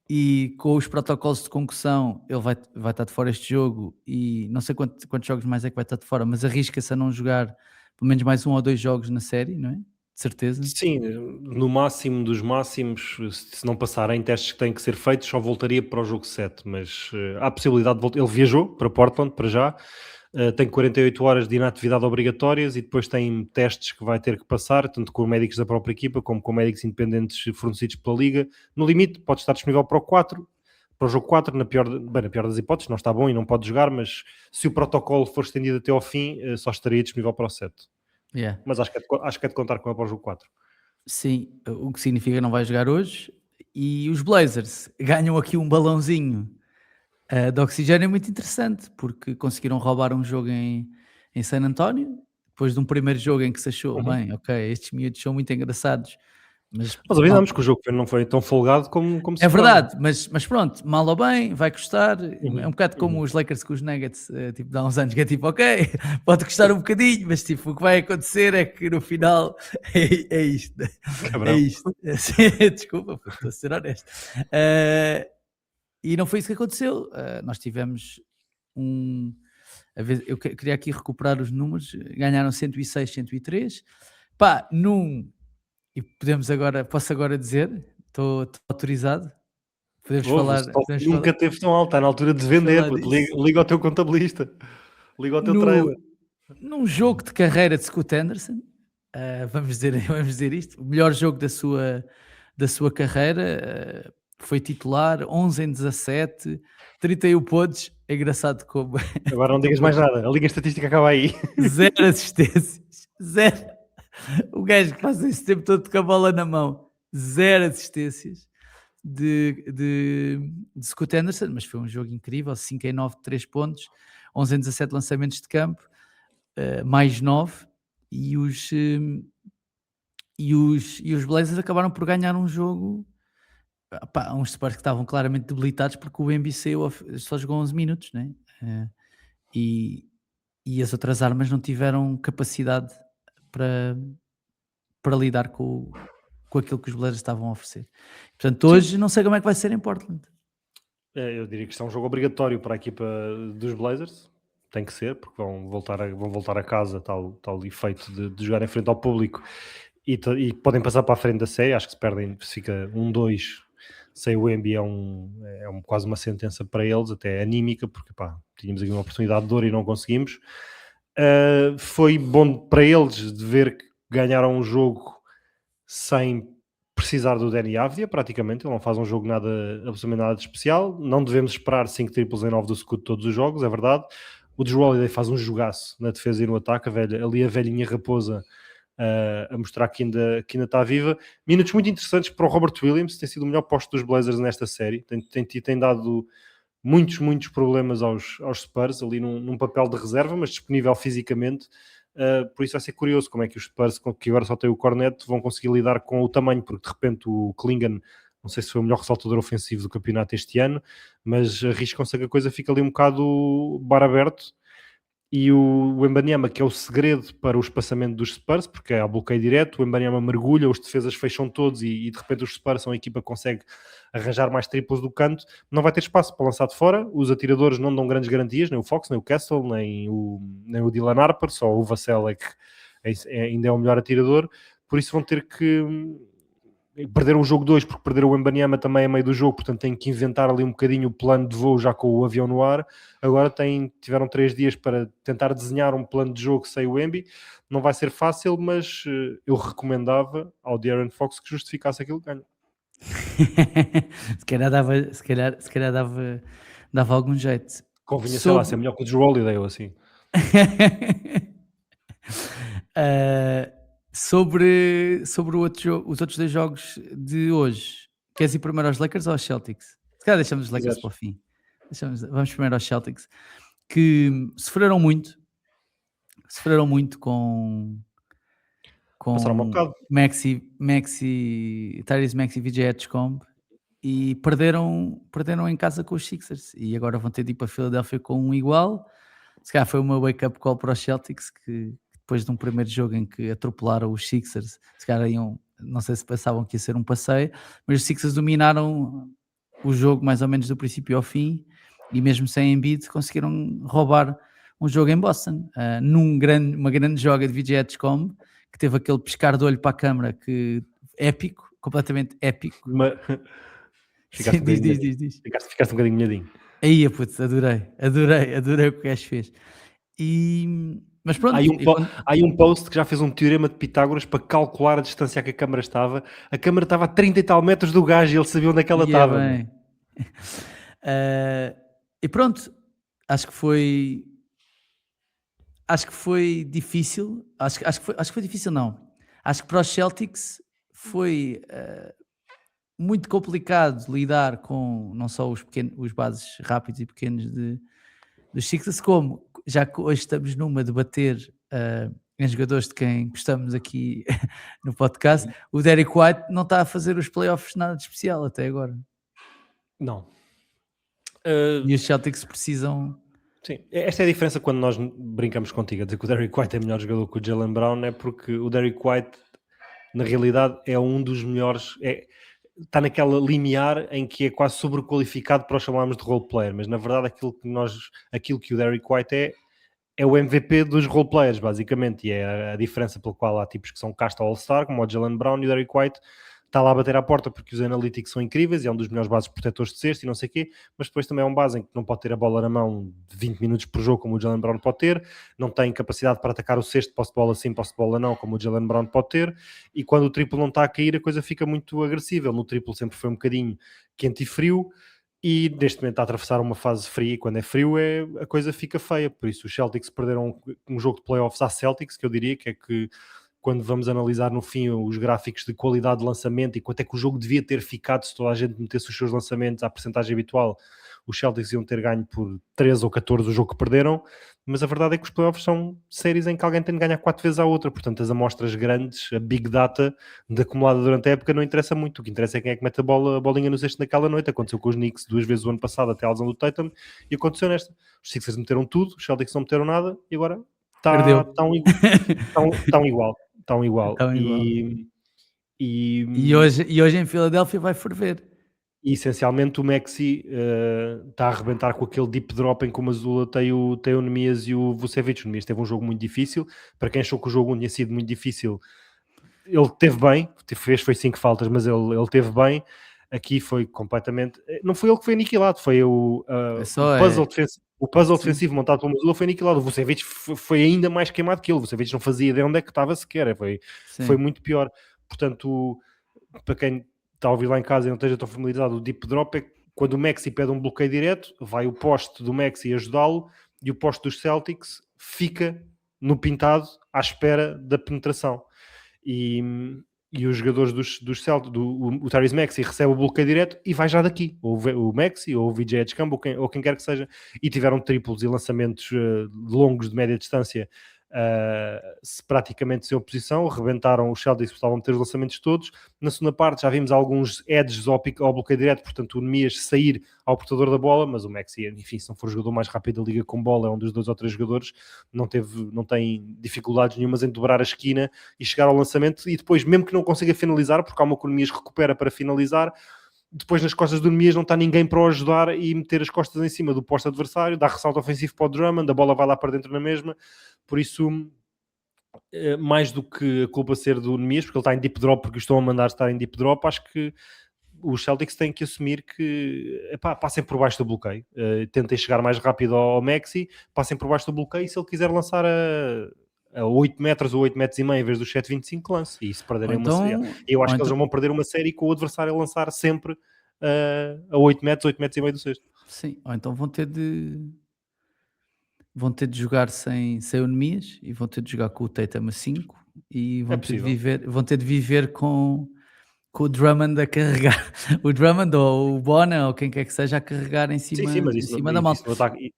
E com os protocolos de concussão, ele vai estar de fora este jogo e não sei quantos jogos mais é que vai estar de fora, mas arrisca-se a não jogar pelo menos mais 1 ou 2 jogos na série, não é? De certeza. Sim, no máximo dos máximos, se não passarem testes que têm que ser feitos, só voltaria para o jogo 7, mas há a possibilidade de voltar. Ele viajou para Portland, para já, tem 48 horas de inatividade obrigatórias e depois tem testes que vai ter que passar, tanto com médicos da própria equipa como com médicos independentes fornecidos pela Liga. No limite, pode estar disponível para o jogo 4, na pior das hipóteses, não está bom e não pode jogar, mas se o protocolo for estendido até ao fim, só estaria disponível para o 7. Yeah. Mas acho que é de contar com ele para o jogo 4. Sim, o que significa que não vai jogar hoje. E os Blazers ganham aqui um balãozinho de oxigênio muito interessante, porque conseguiram roubar um jogo em San António, depois de um primeiro jogo em que se achou, bem, ok, estes miúdos são muito engraçados, mas Nós avisámos que o jogo não foi tão folgado como se é verdade, mas pronto, mal ou bem, vai custar. É um bocado como os Lakers com os Nuggets, tipo, de há uns anos, que é tipo, ok, pode custar um bocadinho, mas tipo, o que vai acontecer é que no final é isto. Cabrão. É isto. Desculpa, estou a ser honesto. E não foi isso que aconteceu. Nós tivemos eu queria aqui recuperar os números, ganharam 106, 103. Pá, e posso agora dizer, estou autorizado. Podemos falar. Nunca teve tão alto, está na altura de vender. Liga ao teu contabilista, liga ao teu trader. Num jogo de carreira de Scoot Henderson, vamos dizer isto, o melhor jogo da sua carreira, foi titular, 11 em 17, 31 pontos. É engraçado como. Agora não digas mais nada, a liga estatística acaba aí. 0 assistências, 0. O gajo que passa esse tempo todo com a bola na mão, 0 assistências de Scoot Henderson, mas foi um jogo incrível, 5 em 9, 3 pontos, 11 em 17 lançamentos de campo, mais 9, e os Blazers acabaram por ganhar um jogo. Uns Spurs que estavam claramente debilitados porque o Embiid só jogou 11 minutos, né? E as outras armas não tiveram capacidade para lidar com aquilo que os Blazers estavam a oferecer. Portanto, hoje não sei como é que vai ser em Portland. Eu diria que isto é um jogo obrigatório para a equipa dos Blazers. tem que ser, porque vão voltar a casa, tal efeito de jogar em frente ao público e podem passar para a frente da série. Acho que se perdem, se fica 1-2 sem o Wemby quase uma sentença para eles, até anímica, porque pá, tínhamos aqui uma oportunidade de ouro e não conseguimos. Foi bom para eles de ver que ganharam um jogo sem precisar do Deni Avdija, praticamente. Ele não faz um jogo absolutamente nada de especial. Não devemos esperar 5 triplos em 9 do Scoot todos os jogos, é verdade. O Jrue Holiday faz um jogaço na defesa e no ataque, ali a velhinha raposa a mostrar que ainda está viva. Minutos muito interessantes para o Robert Williams, tem sido o melhor posto dos Blazers nesta série, tem dado muitos problemas aos Spurs, ali num papel de reserva, mas disponível fisicamente. Por isso vai ser curioso como é que os Spurs, que agora só tem o Cornet, vão conseguir lidar com o tamanho, porque de repente o Klingon, não sei se foi o melhor ressaltador ofensivo do campeonato este ano, mas arriscam-se a que a coisa fica ali um bocado bar aberto. E o Wembanyama, que é o segredo para o espaçamento dos Spurs, porque há bloqueio direto, o Wembanyama mergulha, os defesas fecham todos e de repente os Spurs são a equipa que consegue arranjar mais triplos do canto, não vai ter espaço para lançar de fora, os atiradores não dão grandes garantias, nem o Fox, nem o Castle, nem o Dylan Harper, só o Vassell é que ainda é o melhor atirador, por isso vão ter que perderam o jogo 2 porque perderam o Wembanyama também a meio do jogo, portanto têm que inventar ali um bocadinho o plano de voo já com o avião no ar. Agora tiveram 3 dias para tentar desenhar um plano de jogo sem o Wemby. Não vai ser fácil, mas eu recomendava ao De'Aaron Fox que justificasse aquilo que ganha. se calhar dava algum jeito. Convinha, sei lá, ser melhor que o Jrue Holiday ou assim. Sobre os outros 2 jogos de hoje, queres ir primeiro aos Lakers ou aos Celtics? Se calhar deixamos os Lakers para o fim. Vamos primeiro aos Celtics, que sofreram muito com Passaram um bocado. Tyrese Maxey e VJ Edgecombe e perderam em casa com os Sixers e agora vão ter de ir para a Filadélfia com um igual. Se calhar foi uma wake-up call para os Celtics, que depois de um primeiro jogo em que atropelaram os Sixers, se calhar não sei se pensavam que ia ser um passeio, mas os Sixers dominaram o jogo mais ou menos do princípio ao fim e mesmo sem Embiid conseguiram roubar um jogo em Boston, uma grande joga de VJ Edgecombe, que teve aquele piscar de olho para a câmara que épico, completamente épico. Ficaste um bocadinho molhadinho. Aí, putz, adorei o que o gajo fez. Mas pronto. Há um post que já fez um teorema de Pitágoras para calcular a distância a que a câmara estava. A câmara estava a 30 e tal metros do gajo e ele sabia onde é que ela estava. E pronto, acho que foi difícil. Acho que foi difícil, não. Acho que para os Celtics foi muito complicado lidar com não só os bases rápidos e pequenos dos Sixers, como já que hoje estamos numa de bater em jogadores de quem gostamos aqui no podcast, o Derrick White não está a fazer os playoffs nada de especial até agora. Não. E os Celtics precisam... Sim, esta é a diferença quando nós brincamos contigo a dizer que o Derrick White é melhor jogador que o Jaylen Brown, é porque o Derrick White na realidade é um dos melhores, está naquela limiar em que é quase sobrequalificado para o chamarmos de role player, mas na verdade aquilo que o Derrick White é o MVP dos role players, basicamente, e é a diferença pela qual há tipos que são casta All-Star, como o Jaylen Brown, e o Derrick White está lá a bater à porta porque os analytics são incríveis e é um dos melhores bases protetores de cesto e não sei o quê, mas depois também é um base em que não pode ter a bola na mão de 20 minutos por jogo como o Jaylen Brown pode ter, não tem capacidade para atacar o cesto, posse de bola sim, posse de bola não, como o Jaylen Brown pode ter, e quando o triplo não está a cair a coisa fica muito agressiva. No triplo sempre foi um bocadinho quente e frio, e neste momento está a atravessar uma fase fria, e quando é frio a coisa fica feia. Por isso os Celtics perderam um jogo de playoffs à Celtics, que eu diria que é que quando vamos analisar no fim os gráficos de qualidade de lançamento e quanto é que o jogo devia ter ficado se toda a gente metesse os seus lançamentos à percentagem habitual, os Celtics iam ter ganho por 13 ou 14 o jogo que perderam, mas a verdade é que os playoffs são séries em que alguém tem de ganhar 4 vezes à outra, portanto as amostras grandes, a big data de acumulada durante a época não interessa muito, o que interessa é quem é que mete a bolinha no cesto naquela noite. Aconteceu com os Knicks 2 vezes o ano passado até a lesão do Tatum e aconteceu nesta. Os Sixers meteram tudo, os Celtics não meteram nada e agora estão igual. E hoje em Filadélfia vai ferver. E essencialmente o Maxi está a arrebentar com aquele deep drop em que o Mazula tem o Nemias e o Vucevic. O Nemias teve um jogo muito difícil. Para quem achou que o jogo tinha sido muito difícil, ele teve bem, foi 5 faltas, mas ele teve bem. Aqui foi completamente... Não foi ele que foi aniquilado, foi o puzzle defensivo montado pelo Mazula foi aniquilado. O Vucevic foi ainda mais queimado que ele. O Vucevic não fazia ideia onde é que estava sequer. Foi muito pior. Portanto, para quem está a ouvir lá em casa e não esteja tão familiarizado, o deep drop é quando o Maxi pede um bloqueio direto, vai o poste do Maxi ajudá-lo e o poste dos Celtics fica no pintado à espera da penetração. E os jogadores dos Celtics, o Tyrese Maxey recebe o bloqueio direto e vai já daqui, ou o Maxey, ou o VJ Edgecamp, ou quem quer que seja, e tiveram triplos e lançamentos longos de média distância praticamente sem oposição, rebentaram os Celtics, estavam a ter os lançamentos todos. Na segunda parte já vimos alguns edges ao bloqueio direto, portanto o Nemias sair ao portador da bola, mas o Maxey, enfim, se não for o jogador mais rápido da liga com bola, é um dos 2 ou 3 jogadores, não tem dificuldades nenhumas em dobrar a esquina e chegar ao lançamento, e depois, mesmo que não consiga finalizar, porque há uma que o Nemias recupera para finalizar, depois nas costas do Nemias não está ninguém para o ajudar e meter as costas em cima do posto adversário, dá ressalto ofensivo para o Drummond, a bola vai lá para dentro na mesma. Por isso, mais do que a culpa ser do Nemias, porque ele está em deep drop, porque estão a mandar estar em deep drop, acho que os Celtics têm que assumir que passem por baixo do bloqueio, tentem chegar mais rápido ao Maxi, passem por baixo do bloqueio, e se ele quiser lançar a 8 metros ou 8 metros e meio em vez dos 7,25, lance, e se perderem uma série, eu acho que eles vão perder uma série com o adversário a lançar sempre a 8 metros e meio do sexto. Sim, ou então vão ter de jogar sem o Nemias e vão ter de jogar com o Tatum a 5 e vão ter de viver com o Drummond a carregar, o Drummond ou o Bona ou quem quer que seja a carregar em cima, mas em cima da malta.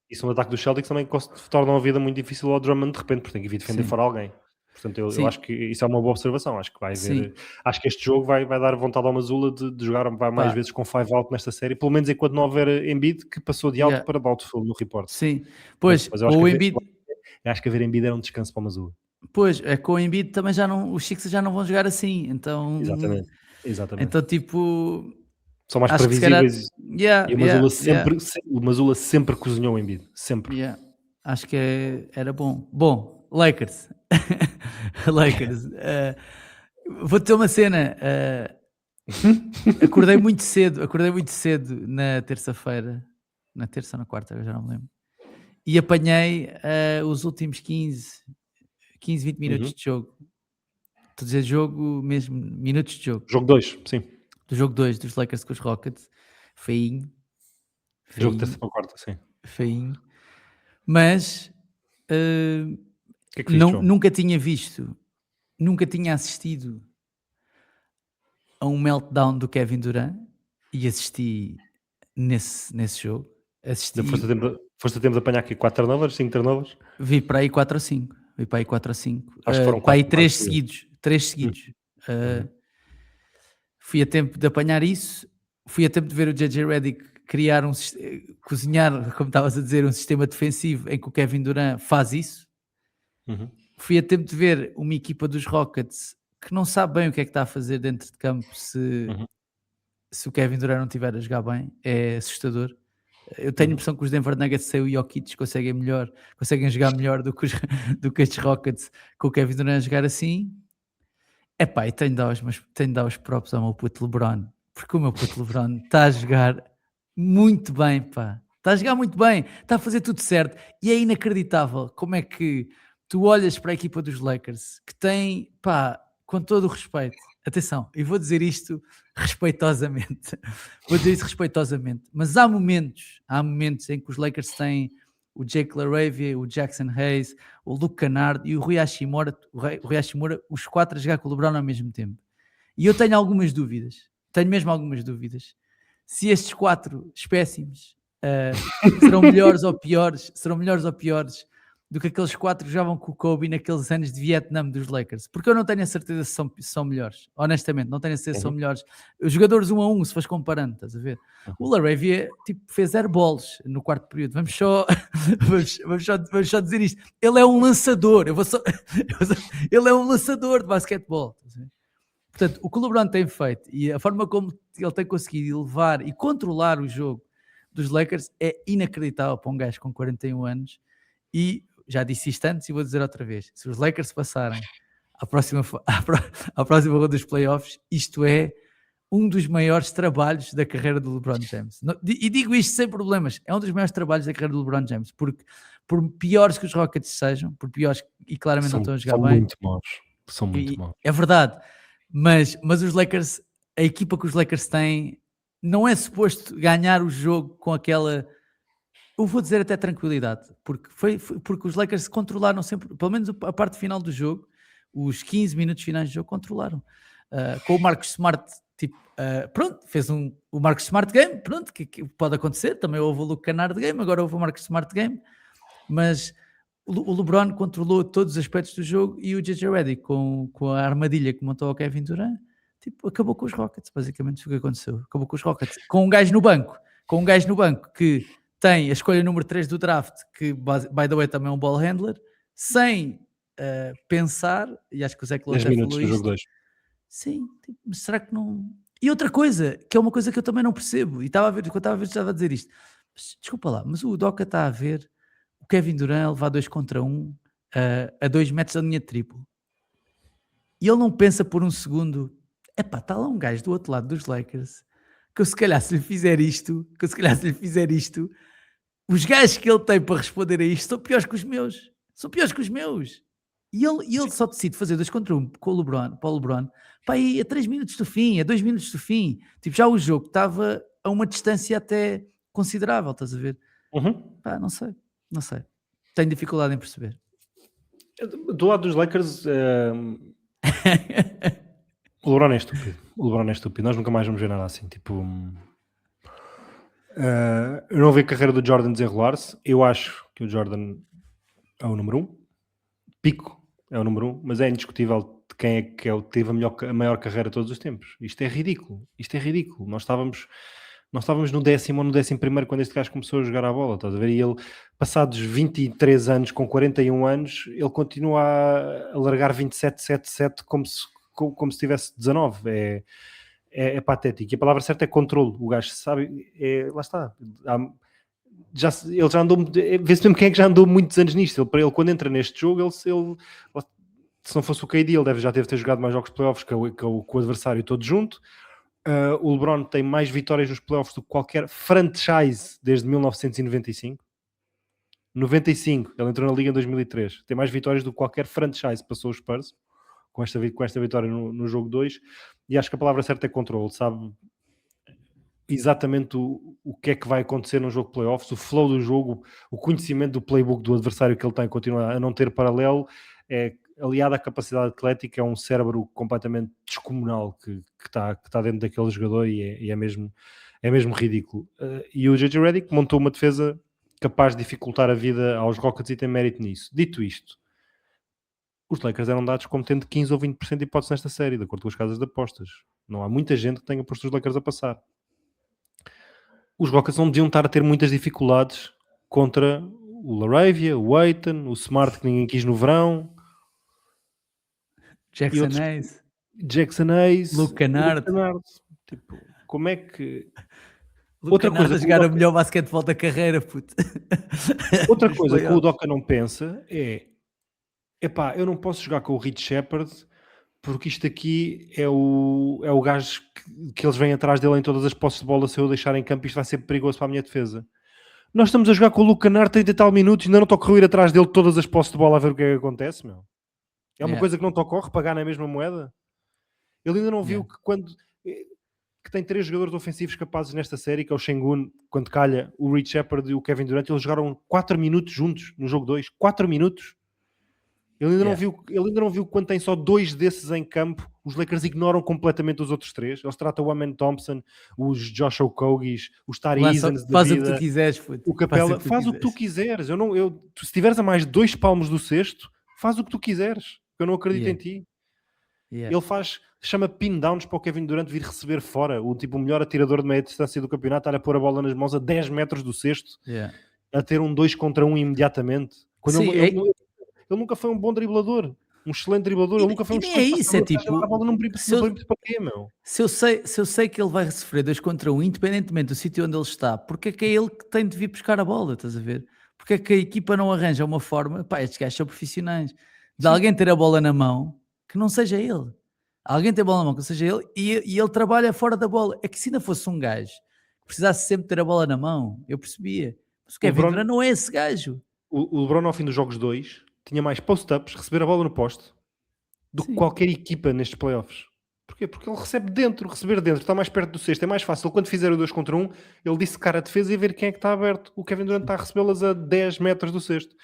Isso no ataque dos Celtics também torna a vida muito difícil ao Drummond de repente, porque tem que vir defender fora alguém. Portanto, eu acho que isso é uma boa observação. Acho que vai haver. Acho que este jogo vai dar vontade ao Mazula de jogar mais vezes com 5 out nesta série, pelo menos enquanto não houver Embiid, que passou de alto para Bountiful no report. Sim, pois mas o Embiid. Acho que haver Embiid era um descanso para o Mazula. Pois, é com o Embiid também os Sixers já não vão jogar assim, então... Exatamente. Então, tipo... São mais previsíveis. E o Mazula sempre cozinhou o Embiid. Sempre. Acho que era bom. Bom, Lakers. Vou ter uma cena. Acordei muito cedo na terça-feira. Na terça ou na quarta, eu já não me lembro. E apanhei os últimos 15, 20 minutos de jogo. Estou a dizer jogo mesmo, minutos de jogo. Jogo 2, sim. Do jogo 2 dos Lakers com os Rockets. Feinho. Jogo terça para quarta, sim. Feinho. Mas que é que viste, nunca tinha assistido a um meltdown do Kevin Durant e assisti nesse jogo. Foste a tempo de apanhar aqui 4 turnovers, 5 turnovers? Vi para aí 4 ou 5. Acho que foram 4. Para aí 3 seguidos. Fui a tempo de apanhar isso. Fui a tempo de ver o JJ Redick criar cozinhar, como estavas a dizer, um sistema defensivo em que o Kevin Durant faz isso. Fui a tempo de ver uma equipa dos Rockets que não sabe bem o que é que está a fazer dentro de campo se o Kevin Durant não estiver a jogar bem. É assustador. Eu tenho a impressão que os Denver Nuggets sem o Jokic conseguem jogar melhor do que estes Rockets com o Kevin Durant a jogar assim. E tenho de dar os props ao meu puto LeBron, porque o meu puto LeBron está a jogar muito bem, pá. Está a jogar muito bem, está a fazer tudo certo. E é inacreditável como é que tu olhas para a equipa dos Lakers, que tem, pá, com todo o respeito, atenção, e vou dizer isto respeitosamente, mas há momentos em que os Lakers têm o Jake LaRavia, o Jackson Hayes, o Luke Kennard e o Rui Hashimura, os 4 a jogar com o LeBron ao mesmo tempo. E eu tenho mesmo algumas dúvidas, se estes 4 espécimes serão melhores ou piores do que aqueles 4 que jogavam com o Kobe naqueles anos de Vietnã dos Lakers, porque eu não tenho a certeza se são melhores, honestamente, não tenho a certeza se são melhores. Os jogadores 1 a 1, se fores comparando, estás a ver? O LaRavia fez airballs no quarto período, vamos só dizer isto, ele é um lançador, ele é um lançador de basquetebol, Portanto, o que o LeBron tem feito e a forma como ele tem conseguido levar e controlar o jogo dos Lakers é inacreditável para um gajo com 41 anos. E já disse isto antes e vou dizer outra vez: se os Lakers passarem à próxima ronda dos playoffs, isto é um dos maiores trabalhos da carreira do LeBron James. E digo isto sem problemas, é um dos maiores trabalhos da carreira do LeBron James, porque por piores que os Rockets sejam, por piores e claramente não estão a jogar São bem, muito maus. São muito maus. é verdade, mas os Lakers, a equipa que os Lakers têm, não é suposto ganhar o jogo com aquela, eu vou dizer até tranquilidade, porque os Lakers controlaram sempre, pelo menos a parte final do jogo, os 15 minutos finais do jogo controlaram. Com o Marcus Smart, tipo, pronto, fez o Marcus Smart game, pronto, que pode acontecer, também houve o Luke Kennard game, agora houve o Marcus Smart game, mas o LeBron controlou todos os aspectos do jogo e o JJ Redick com a armadilha que montou o Kevin Durant, tipo, acabou com os Rockets, basicamente foi o que aconteceu, acabou com os Rockets, com um gajo no banco que tem a escolha número 3 do draft, que by the way também é um ball handler, sem pensar, e acho que o Zé Clô 10 até minutos falou do jogo isto. 2. Sim, tipo, mas será que não... E outra coisa, que é uma coisa que eu também não percebo, e estava a ver, estava a dizer isto, mas, desculpa lá, mas o Udoka está a ver o Kevin Durant levar 2 contra 1 a 2 metros da linha de triplo. E ele não pensa por um segundo, epá, está lá um gajo do outro lado dos Lakers, que eu se calhar se lhe fizer isto, os gajos que ele tem para responder a isto são piores que os meus. E ele só decide fazer 2 contra 1 com o LeBron, para o LeBron, pá, aí a 3 minutos do fim, a 2 minutos do fim. Tipo, já o jogo estava a uma distância até considerável, estás a ver? Pá, não sei. Tenho dificuldade em perceber. Do lado dos Lakers, o LeBron é estúpido. Nós nunca mais vamos ver nada assim. Tipo, eu não vi a carreira do Jordan desenrolar-se. Eu acho que o Jordan é o número 1. Pico é o número 1, mas é indiscutível de quem é que teve a maior carreira de todos os tempos. Isto é ridículo. Nós estávamos no 10º ou no 11º quando este gajo começou a jogar a bola, estás a ver? E ele, passados 23 anos, com 41 anos, ele continua a largar 27-7-7 como se tivesse 19. É patético. E a palavra certa é controle. O gajo sabe, lá está. Ele já andou, vê-se mesmo quem é que já andou muitos anos nisto. Ele quando entra neste jogo, ele se não fosse o KD, ele já deve ter jogado mais jogos de playoffs que o adversário todo junto. O LeBron tem mais vitórias nos playoffs do que qualquer franchise desde 1995. 95, ele entrou na Liga em 2003. Tem mais vitórias do que qualquer franchise passou os Spurs com esta vitória no jogo 2. E acho que a palavra certa é controle. Sabe exatamente o que é que vai acontecer num jogo de playoffs, o flow do jogo, o conhecimento do playbook do adversário que ele tem, continua a não ter paralelo, aliado à capacidade atlética, é um cérebro completamente descomunal que está dentro daquele jogador e é mesmo ridículo. E o JJ Redick montou uma defesa capaz de dificultar a vida aos Rockets e tem mérito nisso. Dito isto, os Lakers eram dados como tendo 15 ou 20% de hipótese nesta série, de acordo com as casas de apostas. Não há muita gente que tenha posto os Lakers a passar. Os Rockets não deviam estar a ter muitas dificuldades contra o LaRavia, o Ayton, o Smart que ninguém quis no verão, Jackson Hayes, Luke Kennard. Tipo, como é que... Outra coisa, a jogar o melhor basquetebol da carreira, puto. Outra coisa que o Udoka não pensa é, epá, eu não posso jogar com o Rich Shepard porque isto aqui é o gajo que eles vêm atrás dele em todas as posses de bola. Se eu deixar em campo, isto vai ser perigoso para a minha defesa. Nós estamos a jogar com o Luke Kennard 30 e tal minutos, ainda não estou a correr atrás dele todas as posses de bola a ver o que é que acontece, meu. É uma coisa que não te ocorre, pagar na mesma moeda. Ele ainda não viu que tem 3 jogadores ofensivos capazes nesta série, que é o Şengün, quando calha, o Rich Shepard e o Kevin Durant. Eles jogaram 4 minutos juntos no jogo 2. 4 minutos. Ele ainda não viu quando tem só 2 desses em campo, os Lakers ignoram completamente os outros 3. Eles tratam o Amen Thompson, os Josh Okogis, os Tari Easons da faz vida, o que tu quiseres, o Capela. Faz o que tu quiseres. Se estiveres a mais 2 palmos do cesto, faz o que tu quiseres. Eu não acredito em ti. Ele chama pin downs para o Kevin Durant vir receber fora. O melhor atirador de meia distância do campeonato, estar a pôr a bola nas mãos a 10 metros do cesto, a ter um 2 contra 1 imediatamente. Ele nunca foi um bom driblador. Um excelente driblador. Ele nunca foi E um nem é excelente isso, é passador. Estás a dar a tipo, bola num perímetro se eu, para quê, meu? se eu sei que ele vai sofrer 2 contra 1, independentemente do sítio onde ele está, porque é que é ele que tem de vir buscar a bola, estás a ver? Porque é que a equipa não arranja uma forma, pá, estes gajos são profissionais, de Sim. alguém ter a bola na mão que não seja ele. Alguém ter a bola na mão que não seja ele e ele trabalha fora da bola. É que se ainda fosse um gajo que precisasse sempre ter a bola na mão, eu percebia. Mas o O Kevin LeBron, Durant não é esse gajo. o LeBron ao fim dos jogos 2 tinha mais post-ups, receber a bola no poste, do que Sim. qualquer equipa nestes playoffs. Porquê? Porque ele recebe dentro, receber dentro, está mais perto do cesto, é mais fácil. Quando fizer o 2 contra 1, ele disse cara a defesa e ver quem é que está aberto. O Kevin Durant está a recebê-las a 10 metros do cesto.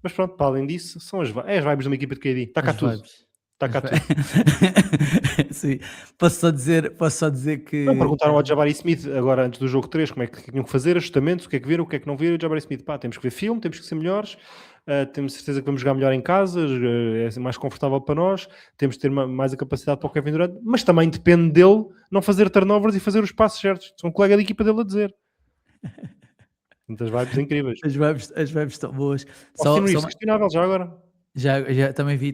Mas pronto, para além disso, são as vibes de uma equipa de KD. Está cá As tudo. vibes. Está As cá tudo. Sim. Posso só dizer Não, que perguntaram ao Jabari Smith agora antes do jogo 3 como é que tinham que fazer, ajustamentos, o que é que viram, o que é que não viram. O Jabari Smith, pá, temos que ver filme, temos que ser melhores, temos certeza que vamos jogar melhor em casa, é mais confortável para nós, temos de ter mais a capacidade para o Kevin Durant, mas também depende dele não fazer turnovers e fazer os passos certos. Sou um colega de equipa dele a dizer. Muitas vibes incríveis. as vibes estão boas. Austin Só, Reeves, só questionável já agora. já também vi.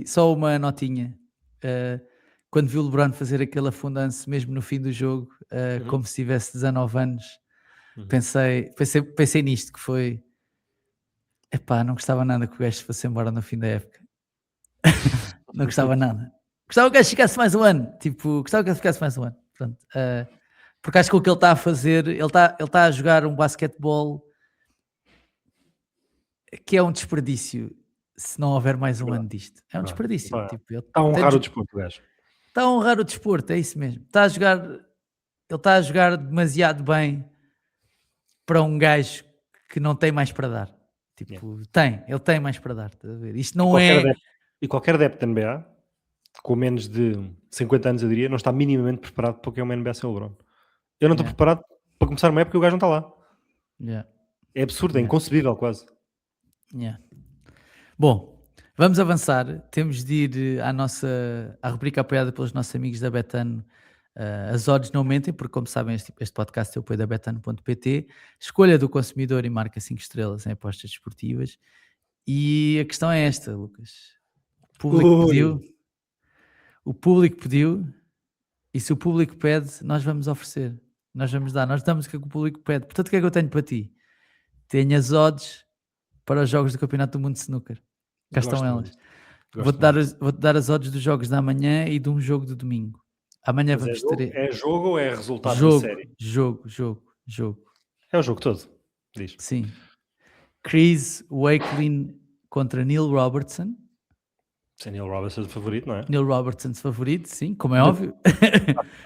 Só uma notinha. Quando vi o LeBron fazer aquele afundance mesmo no fim do jogo, como se tivesse 19 anos, pensei nisto, que foi, epá, não gostava nada que o gajo se fosse embora no fim da época. Não gostava nada. Gostava que o gajo ficasse mais um ano. Tipo, gostava que ele ficasse mais um ano. Pronto. Porque acho que o que ele está a fazer, ele está a jogar um basquetebol que é um desperdício se não houver mais um ano disto. É um desperdício. Pá, Tipo, ele está a honrar tem o desporto, gajo. está a honrar o desporto, é isso mesmo. Ele está a jogar demasiado bem para um gajo que não tem mais para dar. Tipo, ele tem mais para dar. Estás a ver? Isto não é. Qualquer adepto da NBA, com menos de 50 anos, eu diria, não está minimamente preparado para o que é uma NBA sem o LeBron. Eu não estou preparado para começar uma época e o gajo não está lá. É absurdo, é inconcebível quase. Bom, vamos avançar. Temos de ir à rubrica apoiada pelos nossos amigos da Betano. As odds não mentem, porque como sabem este podcast é o apoio da betano.pt. Escolha do consumidor e marca 5 estrelas em apostas desportivas. E a questão é esta, Lucas. O público pediu, e se o público pede, nós vamos oferecer. Nós vamos dar, nós damos o que o público pede. Portanto, o que é que eu tenho para ti? Tenho as odds para os jogos do Campeonato do Mundo de Snooker. Cá estão elas. Vou-te dar as odds dos jogos da manhã e de um jogo de domingo. Amanhã Mas vamos ter. É jogo ou é resultado da série? Jogo. É o jogo todo, diz. Sim. Chris Wakelin contra Neil Robertson. Sim, Neil Robertson favorito, não é? Neil Robertson favorito, sim, como é óbvio.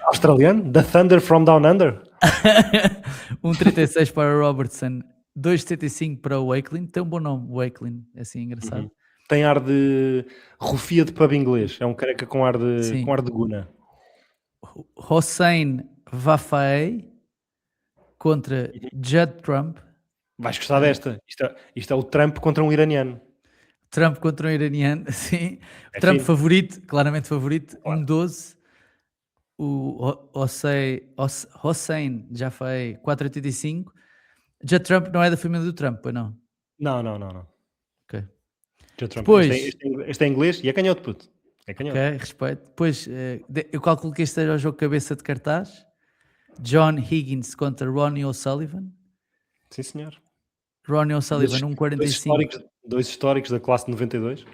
Australiano? The Thunder from Down Under? 1,36 para Robertson, 2,75 para o Wakelin. Tem um bom nome, Wakelin, é assim engraçado. Tem ar de rufia de pub inglês. É um careca com ar de guna. Hossein Vafaei contra Judd Trump. Vais gostar desta. Isto é o Trump contra um iraniano. Trump contra um iraniano, sim. Trump fino. Favorito, claramente favorito, 1,12. O Hossein já foi 4,85. Judd Trump não é da família do Trump, pois não? Não. Ok. Depois, este é inglês e é canhoto, puto. É canhoto. Ok, respeito. Depois, eu calculo que este seja o jogo cabeça de cartaz. John Higgins contra Ronnie O'Sullivan. Sim, senhor. Ronnie O'Sullivan, 1,45. Dois históricos da classe de 92.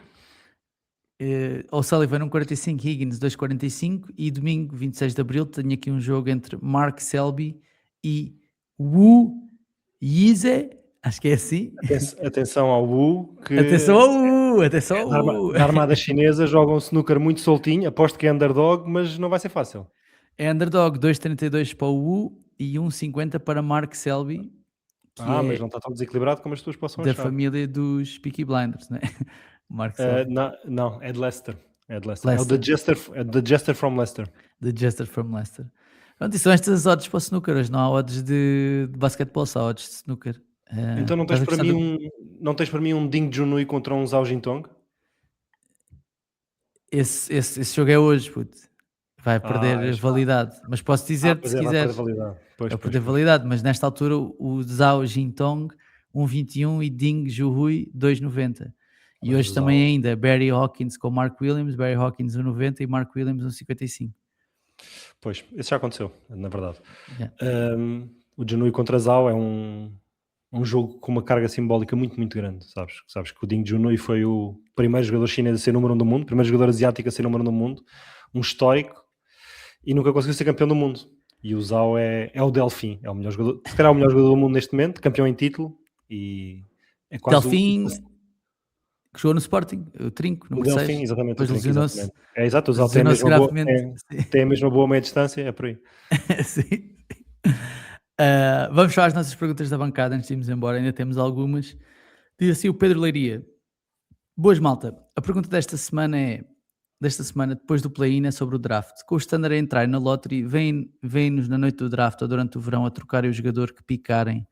O'Sullivan, 1,45. Higgins, 2,45. E domingo, 26 de abril, tenho aqui um jogo entre Mark Selby e Wu Yize. Acho que é assim. Atenção ao Wu. Atenção ao Wu. Na armada chinesa jogam snooker muito soltinho. Aposto que é underdog, mas não vai ser fácil. É underdog, 2,32 para o Wu e 1,50 para Mark Selby. Mas não está tão desequilibrado como as tuas possam achar. Da família dos Peaky Blinders, não é? Mark Selby. Não, é de Leicester. É o The Jester from Leicester. The Jester from Leicester. Pronto, e são estas odds para o snooker. Hoje não há odds de basquetebol, só odds de snooker. Então não tens para mim um Ding Junhui contra um Zhao Jintong? Esse jogo é hoje, puto. Vai perder validade. Mas posso dizer-te, se quiseres. Vai perder validade, mas nesta altura o Zhao Jintong 1,21 e Ding Junhui 2,90. E hoje também ainda Barry Hawkins com Mark Williams, Barry Hawkins 1,90 e Mark Williams 1,55. Pois, isso já aconteceu, na verdade. Yeah. O Janui contra Zhao é um jogo com uma carga simbólica muito, muito grande, sabes? Sabes que o Ding Junhui foi o primeiro jogador chinês a ser número 1 do mundo, primeiro jogador asiático a ser número 1 do mundo, um histórico, e nunca conseguiu ser campeão do mundo. E o Zhao é o Delfim, é o melhor jogador, se calhar o melhor jogador do mundo neste momento, campeão em título, e é quase Delfim, que jogou no Sporting, o Trinco, o número 6. Delfim, exatamente, Depois o Trinco, lesionou-se. exatamente. É exato, o Zhao tem a Lesionou-se mesma boa, gravemente. tem a mesma boa meia distância, é por aí. Sim. Vamos só às nossas perguntas da bancada antes de irmos embora, ainda temos algumas. Diz assim o Pedro Leiria: boas malta, a pergunta desta semana, depois do play-in, é sobre o draft. Com o Standard a entrar na lottery, vêm-nos na noite do draft ou durante o verão a trocarem o jogador que picarem,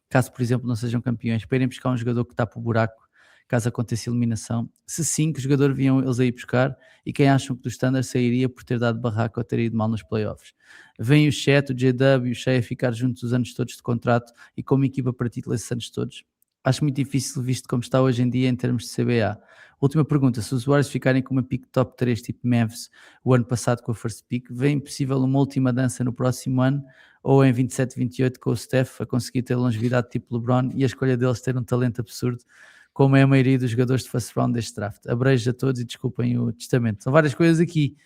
caso por exemplo não sejam campeões, para irem buscar um jogador que está para o buraco, caso aconteça eliminação. Se sim, que jogador vinham eles aí buscar, e quem acham que do Standard sairia por ter dado barraco ou ter ido mal nos playoffs? Vem o Chet, o JW e o Shea a ficar juntos os anos todos de contrato e como equipa para título esses anos todos? Acho muito difícil, visto como está hoje em dia em termos de CBA. Última pergunta: se os usuários ficarem com uma pick top 3 tipo Mavs o ano passado com a first pick, vem possível uma última dança no próximo ano, ou em 27-28 com o Steph a conseguir ter longevidade tipo LeBron e a escolha deles ter um talento absurdo, como é a maioria dos jogadores de first round deste draft? Abreijos a todos e desculpem o testamento. São várias coisas aqui.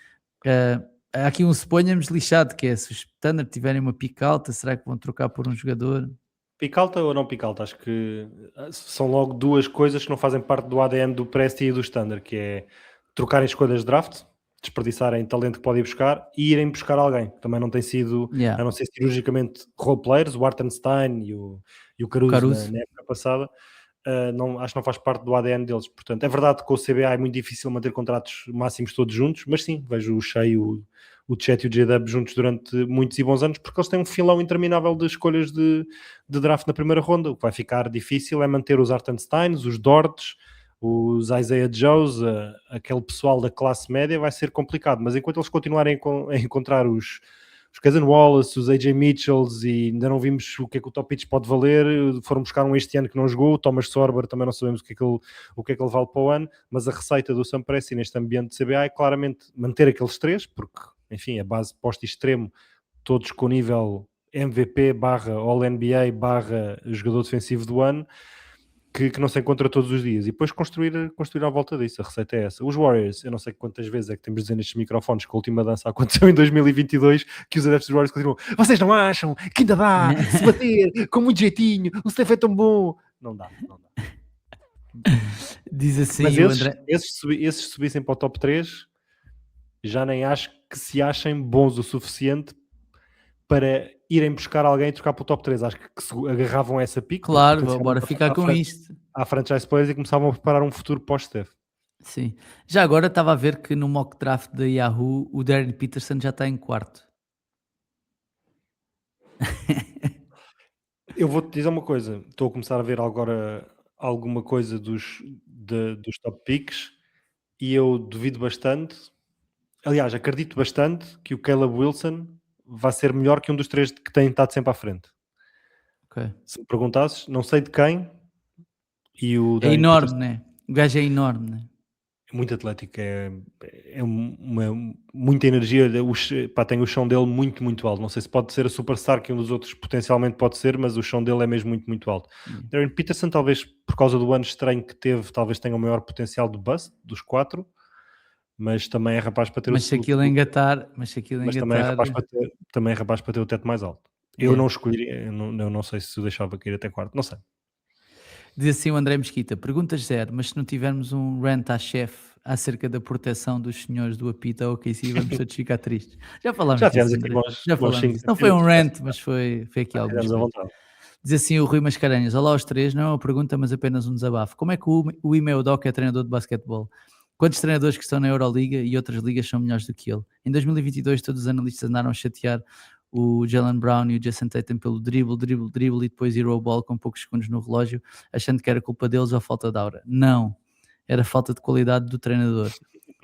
Há aqui um suponhamos lixado, que é: se os Standard tiverem uma pick alta, será que vão trocar por um jogador? Pick alta ou não pick alta? Acho que são logo duas coisas que não fazem parte do ADN do Presti e do Standard, que é trocarem escolhas de draft, desperdiçarem talento que podem ir buscar e irem buscar alguém. Também não tem sido, a não ser cirurgicamente, role players, o Hartenstein e o Caruso. Na época passada. Acho que não faz parte do ADN deles. Portanto, é verdade que com o CBA é muito difícil manter contratos máximos todos juntos, mas sim, vejo o Shea, o Chet e o JW juntos durante muitos e bons anos, porque eles têm um filão interminável de escolhas de draft na primeira ronda. O que vai ficar difícil é manter os Hartensteins, os Dorts, os Isaiah Joes, aquele pessoal da classe média. Vai ser complicado, mas enquanto eles continuarem a encontrar os Cousin Wallace, os AJ Mitchells, e ainda não vimos o que é que o Top Pitch pode valer. Foram buscar um este ano que não jogou, o Thomas Sorber, também não sabemos o que é que ele vale para o ano, mas a receita do Sam Presti neste ambiente de CBA é claramente manter aqueles três, porque, enfim, a base posto extremo, todos com nível MVP / All-NBA / jogador defensivo do ano, que não se encontra todos os dias, e depois construir à volta disso. A receita é essa. Os Warriors, eu não sei quantas vezes é que temos de dizer nestes microfones que a última dança aconteceu em 2022, que os adeptos dos Warriors continuam: vocês não acham que ainda dá se bater com muito jeitinho, o Steph é tão bom? Não dá. Diz assim. Mas o André, esses subissem para o top 3, já nem acho que se achem bons o suficiente para irem buscar alguém e trocar para o top 3. Acho que se agarravam essa pique. claro, bora ficar com isto. À franchise players, e começavam a preparar um futuro pós-Steph. Sim. Já agora estava a ver que no mock draft da Yahoo o Darren Peterson já está em quarto. Eu vou-te dizer uma coisa. Estou a começar a ver agora alguma coisa dos top picks e eu duvido bastante. Aliás, acredito bastante que o Caleb Wilson vai ser melhor que um dos três que tem estado sempre à frente. Okay. Se me perguntasses, não sei de quem. E o é enorme, né? O gajo é enorme, né? É muito atlético, muita energia. Tem o chão dele muito, muito alto. Não sei se pode ser a superstar que um dos outros potencialmente pode ser, mas o chão dele é mesmo muito, muito alto. Darren Peterson, talvez por causa do ano estranho que teve, talvez tenha o maior potencial de bust dos 4, mas também é rapaz para ter mas se aquilo engatar, também é rapaz para ter o teto mais alto. Eu não escolheria, eu não sei se o deixava cair até quarto, não sei. Diz assim o André Mesquita: perguntas 0, mas se não tivermos um rant à chefe acerca da proteção dos senhores do apita, ok, sim, vamos todos ficar tristes. Já falámos disso, André. Já falámos. Não foi um rant, mas foi aqui algo. Diz assim o Rui Mascarenhas: olá aos três, não é uma pergunta, mas apenas um desabafo. Como é que o Ime Udoka é treinador de basquetebol? Quantos treinadores que estão na Euroliga e outras ligas são melhores do que ele? Em 2022 todos os analistas andaram a chatear o Jaylen Brown e o Jason Tatum pelo dribble e depois hero ball com poucos segundos no relógio, achando que era culpa deles ou a falta de aura. Não, era falta de qualidade do treinador.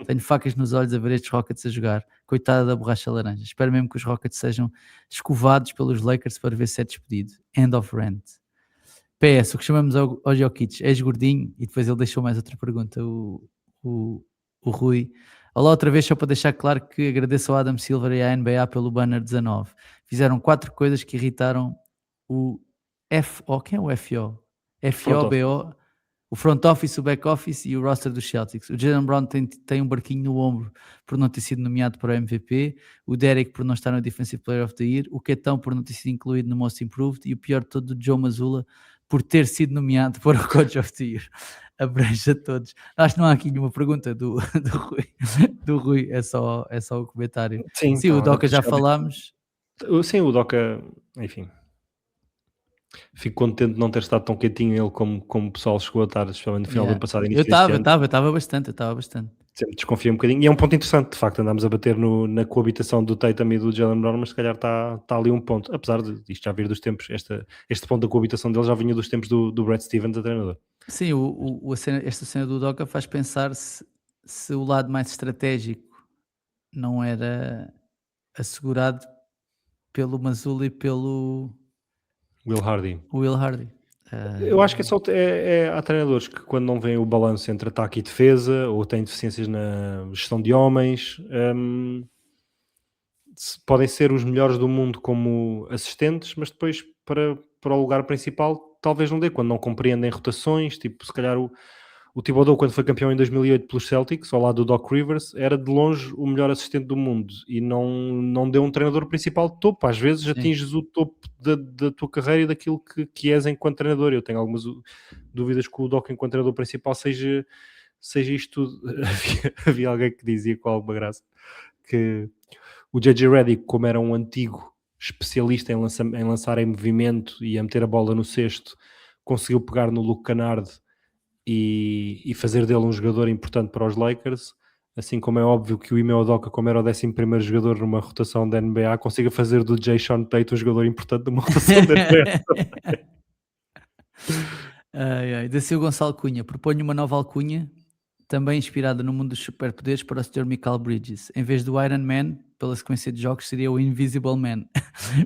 Tenho facas nos olhos a ver estes Rockets a jogar. Coitada da borracha laranja. Espero mesmo que os Rockets sejam escovados pelos Lakers para ver se é despedido. End of rant. PS, o que chamamos ao Jokic, és gordinho? E depois ele deixou mais outra pergunta, o Rui. Olá outra vez, só para deixar claro que agradeço ao Adam Silver e à NBA pelo banner 19. Fizeram 4 coisas que irritaram o FO. Quem é o FO? FOBO, o front office, o back office e o roster dos Celtics. O Jaylen Brown tem um barquinho no ombro por não ter sido nomeado para o MVP, o Derek por não estar no Defensive Player of the Year, o Ketão por não ter sido incluído no Most Improved e o pior de todo, o Joe Mazzulla por ter sido nomeado para o Coach of the Year. Abrange a todos. Acho que não há aqui nenhuma pergunta do Rui, é só o comentário. Sim, o Doca já falámos. Sim, o Doca, enfim. Fico contente de não ter estado tão quietinho ele como o pessoal chegou a estar, especialmente no final do ano passado. Eu estava bastante. Sempre desconfiei um bocadinho. E é um ponto interessante, de facto, andámos a bater na coabitação do Tatum e do Jaylen Brown, mas se calhar está ali um ponto. Apesar de isto já vir dos tempos, este ponto da coabitação dele já vinha dos tempos do Brad Stevens, a treinador. Sim, esta cena do Doca faz pensar se o lado mais estratégico não era assegurado pelo Mazzulla e pelo Will Hardy. Eu acho que há treinadores que quando não vêem o balanço entre ataque e defesa ou têm deficiências na gestão de homens, podem ser os melhores do mundo como assistentes, mas depois para o lugar principal talvez não dê, quando não compreendem rotações, tipo se calhar o Thibodeau, quando foi campeão em 2008 pelos Celtics, ao lado do Doc Rivers, era de longe o melhor assistente do mundo e não deu um treinador principal de topo. Às vezes atinges o topo da tua carreira e daquilo que és enquanto treinador. Eu tenho algumas dúvidas que o Doc, enquanto treinador principal, seja isto tudo. Havia alguém que dizia com alguma graça que o J.J. Redick, como era um antigo especialista em lançar em movimento e a meter a bola no cesto, conseguiu pegar no Luke Kennard e fazer dele um jogador importante para os Lakers, assim como é óbvio que o Ime Udoka, como era o 11º jogador numa rotação da NBA, consiga fazer do Jason Tate um jogador importante numa rotação da NBA. Desceu Gonçalo Cunha, proponho uma nova alcunha, também inspirada no mundo dos superpoderes, para o Sr. Michael Bridges. Em vez do Iron Man, pela sequência de jogos, seria o Invisible Man,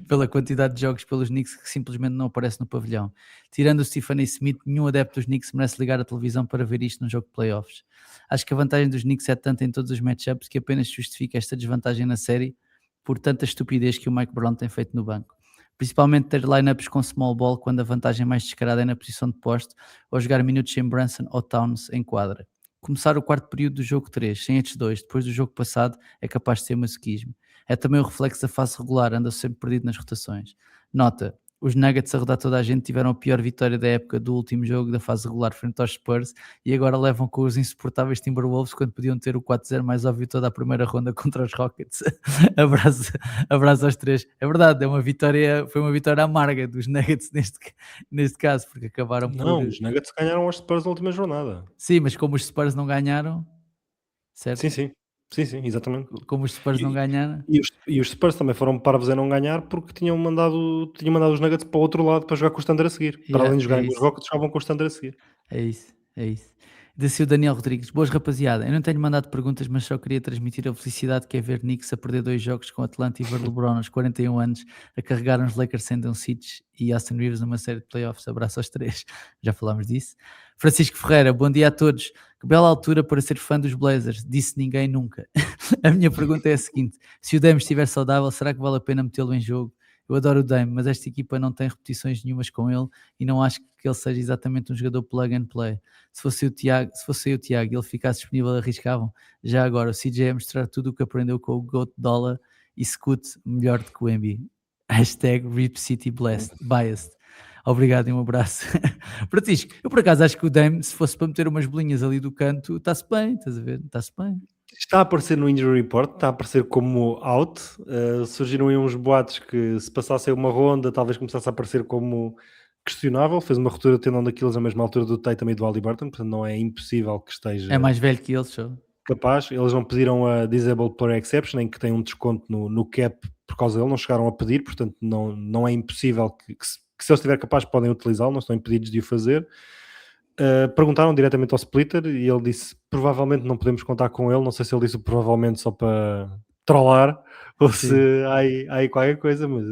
pela quantidade de jogos pelos Knicks que simplesmente não aparece no pavilhão. Tirando o Stephen A. Smith, nenhum adepto dos Knicks merece ligar a televisão para ver isto no jogo de playoffs. Acho que a vantagem dos Knicks é tanta em todos os matchups que apenas justifica esta desvantagem na série por tanta estupidez que o Mike Brown tem feito no banco. Principalmente ter lineups com small ball quando a vantagem mais descarada é na posição de poste ou jogar minutos sem Brunson ou Towns em quadra. Começar o quarto período do jogo 3 sem estes dois, depois do jogo passado, é capaz de ser masoquismo. É também o reflexo da fase regular, anda sempre perdido nas rotações. Nota, os Nuggets a rodar toda a gente tiveram a pior vitória da época do último jogo da fase regular frente aos Spurs e agora levam com os insuportáveis Timberwolves quando podiam ter o 4-0 mais óbvio toda a primeira ronda contra os Rockets. abraço aos três. É verdade, foi uma vitória amarga dos Nuggets neste caso, porque acabaram por... Não, os Nuggets ganharam aos Spurs na última jornada. Sim, mas como os Spurs não ganharam, certo? Sim, exatamente. Como os Spurs não ganharam. E os Spurs também foram parvos a não ganhar porque tinham mandado os Nuggets para o outro lado para jogar com o Standard a seguir. Para além de jogarem com os Rockets, jogavam com o Standard a seguir. É isso. Disse o Daniel Rodrigues. Boas, rapaziada. Eu não tenho mandado perguntas, mas só queria transmitir a felicidade que é ver Knicks a perder 2 jogos com Atlanta e ver LeBron aos 41 anos a carregar uns Lakers sem Doncic e Austin Reeves numa série de playoffs. Abraço aos três. Já falámos disso. Francisco Ferreira, bom dia a todos. Que bela altura para ser fã dos Blazers. Disse ninguém nunca. A minha pergunta é a seguinte. Se o Dame estiver saudável, será que vale a pena metê-lo em jogo? Eu adoro o Dame, mas esta equipa não tem repetições nenhumas com ele e não acho que ele seja exatamente um jogador plug and play. Se fosse o Tiago e ele ficasse disponível, arriscavam. Já agora, o CJ a mostrar tudo o que aprendeu com o Goat Dollar e Scoot melhor do que o Embi. #RipCityBiased. Obrigado e um abraço. Francisco, eu por acaso acho que o Dame, se fosse para meter umas bolinhas ali do canto, está-se bem, estás a ver? Está-se bem. Está a aparecer no Injury Report, está a aparecer como out. Surgiram aí uns boatos que se passasse uma ronda, talvez começasse a aparecer como questionável. Fez uma ruptura de tendão daqueles na mesma altura do Tatum e do Haliburton, portanto não é impossível que esteja... É mais velho que eles, só. Capaz. Eles não pediram a Disabled Player Exception, nem que tem um desconto no cap por causa dele, não chegaram a pedir, portanto não é impossível que se eles estiver capaz podem utilizá-lo, não estão impedidos de o fazer. Perguntaram diretamente ao Splitter e ele disse provavelmente não podemos contar com ele. Não sei se ele disse provavelmente só para trollar ou Sim. se há aí qualquer coisa, mas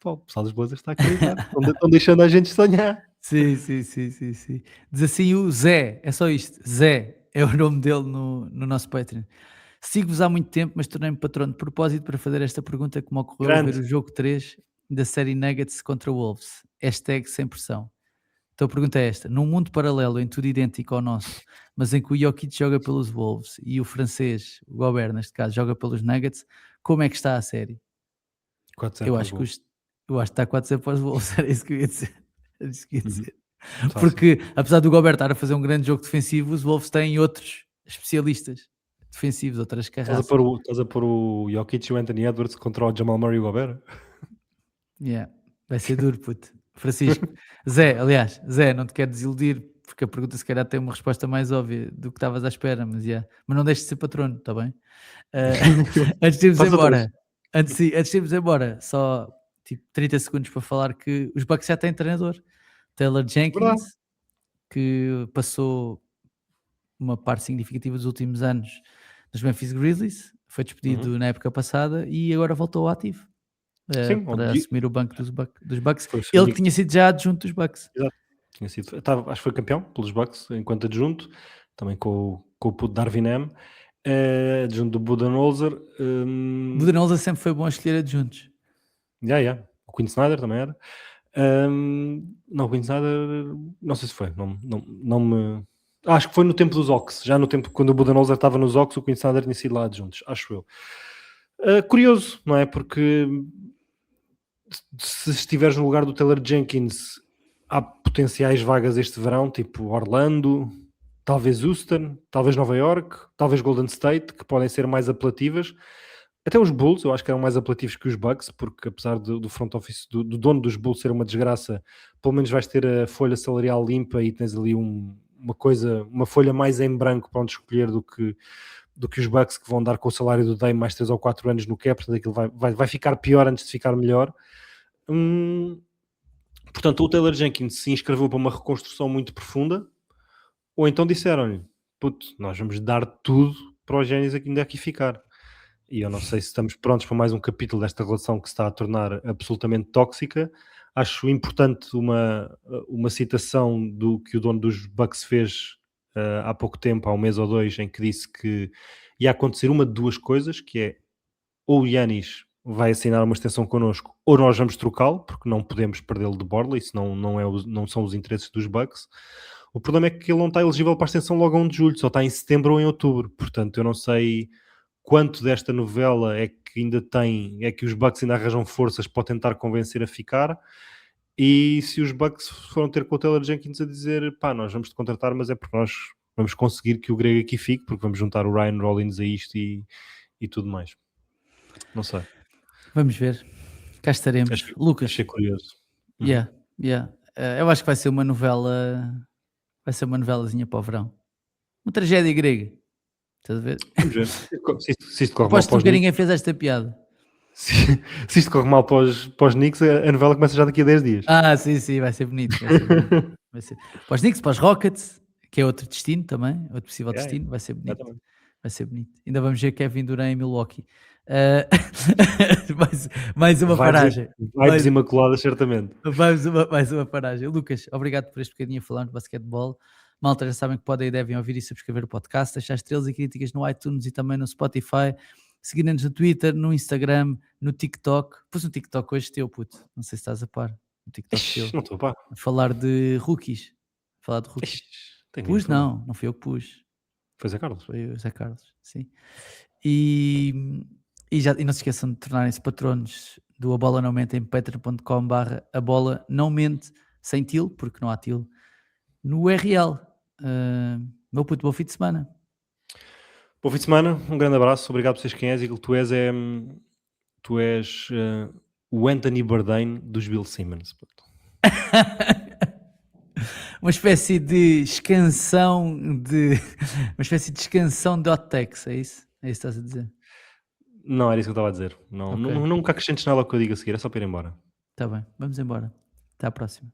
o pessoal dos Blazers está a acreditar. Estão deixando a gente sonhar. Sim, sim, sim, sim, sim. Diz assim o Zé, é só isto. Zé é o nome dele no nosso Patreon. Sigo-vos há muito tempo, mas tornei-me patrono de propósito para fazer esta pergunta que me ocorreu a ver Grande. o jogo 3 da série Nuggets contra Wolves. Hashtag sem pressão. Então a pergunta é esta: num mundo paralelo em tudo idêntico ao nosso, mas em que o Jokic joga pelos Wolves e o francês, o Gobert neste caso, joga pelos Nuggets, como é que está a série? 4-0 Eu para os acho que, Wolves. eu acho que está 4-0 para os Wolves, era isso que eu ia dizer. Era isso que eu ia Uhum. dizer. Fácil. Porque apesar do Gobert estar a fazer um grande jogo defensivo, os Wolves têm outros especialistas defensivos, outras carraças. Estás a pôr o Jokic e o Anthony Edwards contra o Jamal Murray e o Gobert? Yeah. Vai ser duro, puto. Francisco. Zé, aliás, Zé, não te quero desiludir, porque a pergunta se calhar tem uma resposta mais óbvia do que estavas à espera, mas, yeah. Mas não deixes de ser patrono, está bem? Ah, antes de irmos Faça dois. embora, antes de irmos embora, só tipo 30 segundos para falar que os Bucks já têm treinador. Taylor Verdade. Jenkins, que passou uma parte significativa dos últimos anos nos Memphis Grizzlies, foi Uhum. despedido na época passada e agora voltou ao ativo Sim, para assumir o banco dos Bucks. foi Ele que segundo. tinha sido já adjunto dos Bucks. Exato. Tinha sido, acho que foi campeão pelos Bucks enquanto adjunto, também com o puto Darvin Ham, adjunto do Budenholzer. Budenholzer sempre foi bom a escolher adjuntos. Yeah. O Quinn Snyder também era. Não, o Quinn Snyder, não sei se foi, não me. Acho que foi no tempo dos Ox, já no tempo quando o Budenholzer estava nos Ox, o Quinn Snyder tinha sido lá adjuntos, acho eu. Curioso, não é? Porque se estiveres no lugar do Taylor Jenkins, há potenciais vagas este verão, tipo Orlando, talvez Houston, talvez Nova York, talvez Golden State, que podem ser mais apelativas. Até os Bulls, eu acho que eram mais apelativos que os Bucks, porque apesar do front office, do dono dos Bulls ser uma desgraça, pelo menos vais ter a folha salarial limpa e tens ali uma folha mais em branco para onde escolher do que os Bucks, que vão dar com o salário do Dame mais 3 ou 4 anos no cap, portanto aquilo vai ficar pior antes de ficar melhor. Portanto, o Taylor Jenkins se inscreveu para uma reconstrução muito profunda, ou então disseram-lhe, puto, nós vamos dar tudo para o Giannis ainda aqui ficar. E eu não sei se estamos prontos para mais um capítulo desta relação que se está a tornar absolutamente tóxica. Acho importante uma citação do que o dono dos Bucks fez há pouco tempo, há um mês ou dois, em que disse que ia acontecer uma de duas coisas, que é ou o Yanis vai assinar uma extensão connosco, ou nós vamos trocá-lo, porque não podemos perdê-lo de borla, isso não são os interesses dos Bucks. O problema é que ele não está elegível para a extensão logo a 1 de julho, só está em setembro ou em outubro, portanto eu não sei quanto desta novela é que é que os Bucks ainda arranjam forças para tentar convencer a ficar, e se os Bucks foram ter com o Taylor Jenkins a dizer, pá, nós vamos te contratar, mas é porque nós vamos conseguir que o grego aqui fique, porque vamos juntar o Ryan Rollins a isto e tudo mais. Não sei. Vamos ver. Cá estaremos. Lucas, Achei curioso. yeah, yeah. Eu acho que vai ser uma novela, vai ser uma novelazinha para o verão. Uma tragédia grega. Estás a ver? Vamos ver. Se isto corre mal Aposto para os que nunca Knicks, ninguém fez esta piada. se, se isto corre mal para os Knicks, a novela começa já daqui a 10 dias. Ah, sim, vai ser bonito. Vai ser bonito. Vai ser. Para os Knicks, para os Rockets, que é outro destino também, outro possível Yeah, destino, vai ser bonito. exatamente. Vai ser bonito. Ainda vamos ver Kevin Durant em Milwaukee. Uh, mais uma paragem. Vibes imaculadas, certamente. Mais uma paragem. Lucas, obrigado por este bocadinho a falar de basquetebol. Malta, já sabem que podem e devem ouvir e subscrever o podcast, deixar estrelas e críticas no iTunes e também no Spotify. Seguir-nos no Twitter, no Instagram, no TikTok. Pus no TikTok hoje teu, puto. Não sei se estás a par. No TikTok teu. Não estou, pá. A falar de rookies. Falar de rookies. Pus não fui eu que pus. Foi Zé Carlos. Foi o Zé Carlos, sim. E não se esqueçam de tornarem-se patronos do A Bola Não Mente em patreon.com/A Bola Não Mente, sem til, porque não há til, no URL. Meu puto, bom fim de semana. Bom fim de semana, um grande abraço, obrigado por seres quem és, e que tu és o Anthony Bourdain dos Bill Simmons. Uma espécie de escansão de Hot-Tex, é isso? É isso que estás a dizer? Não, era isso que eu estava a dizer. Não, Ok. nunca acrescentes nada ao que eu digo a seguir, é só para ir embora. Está bem, vamos embora. Até à próxima.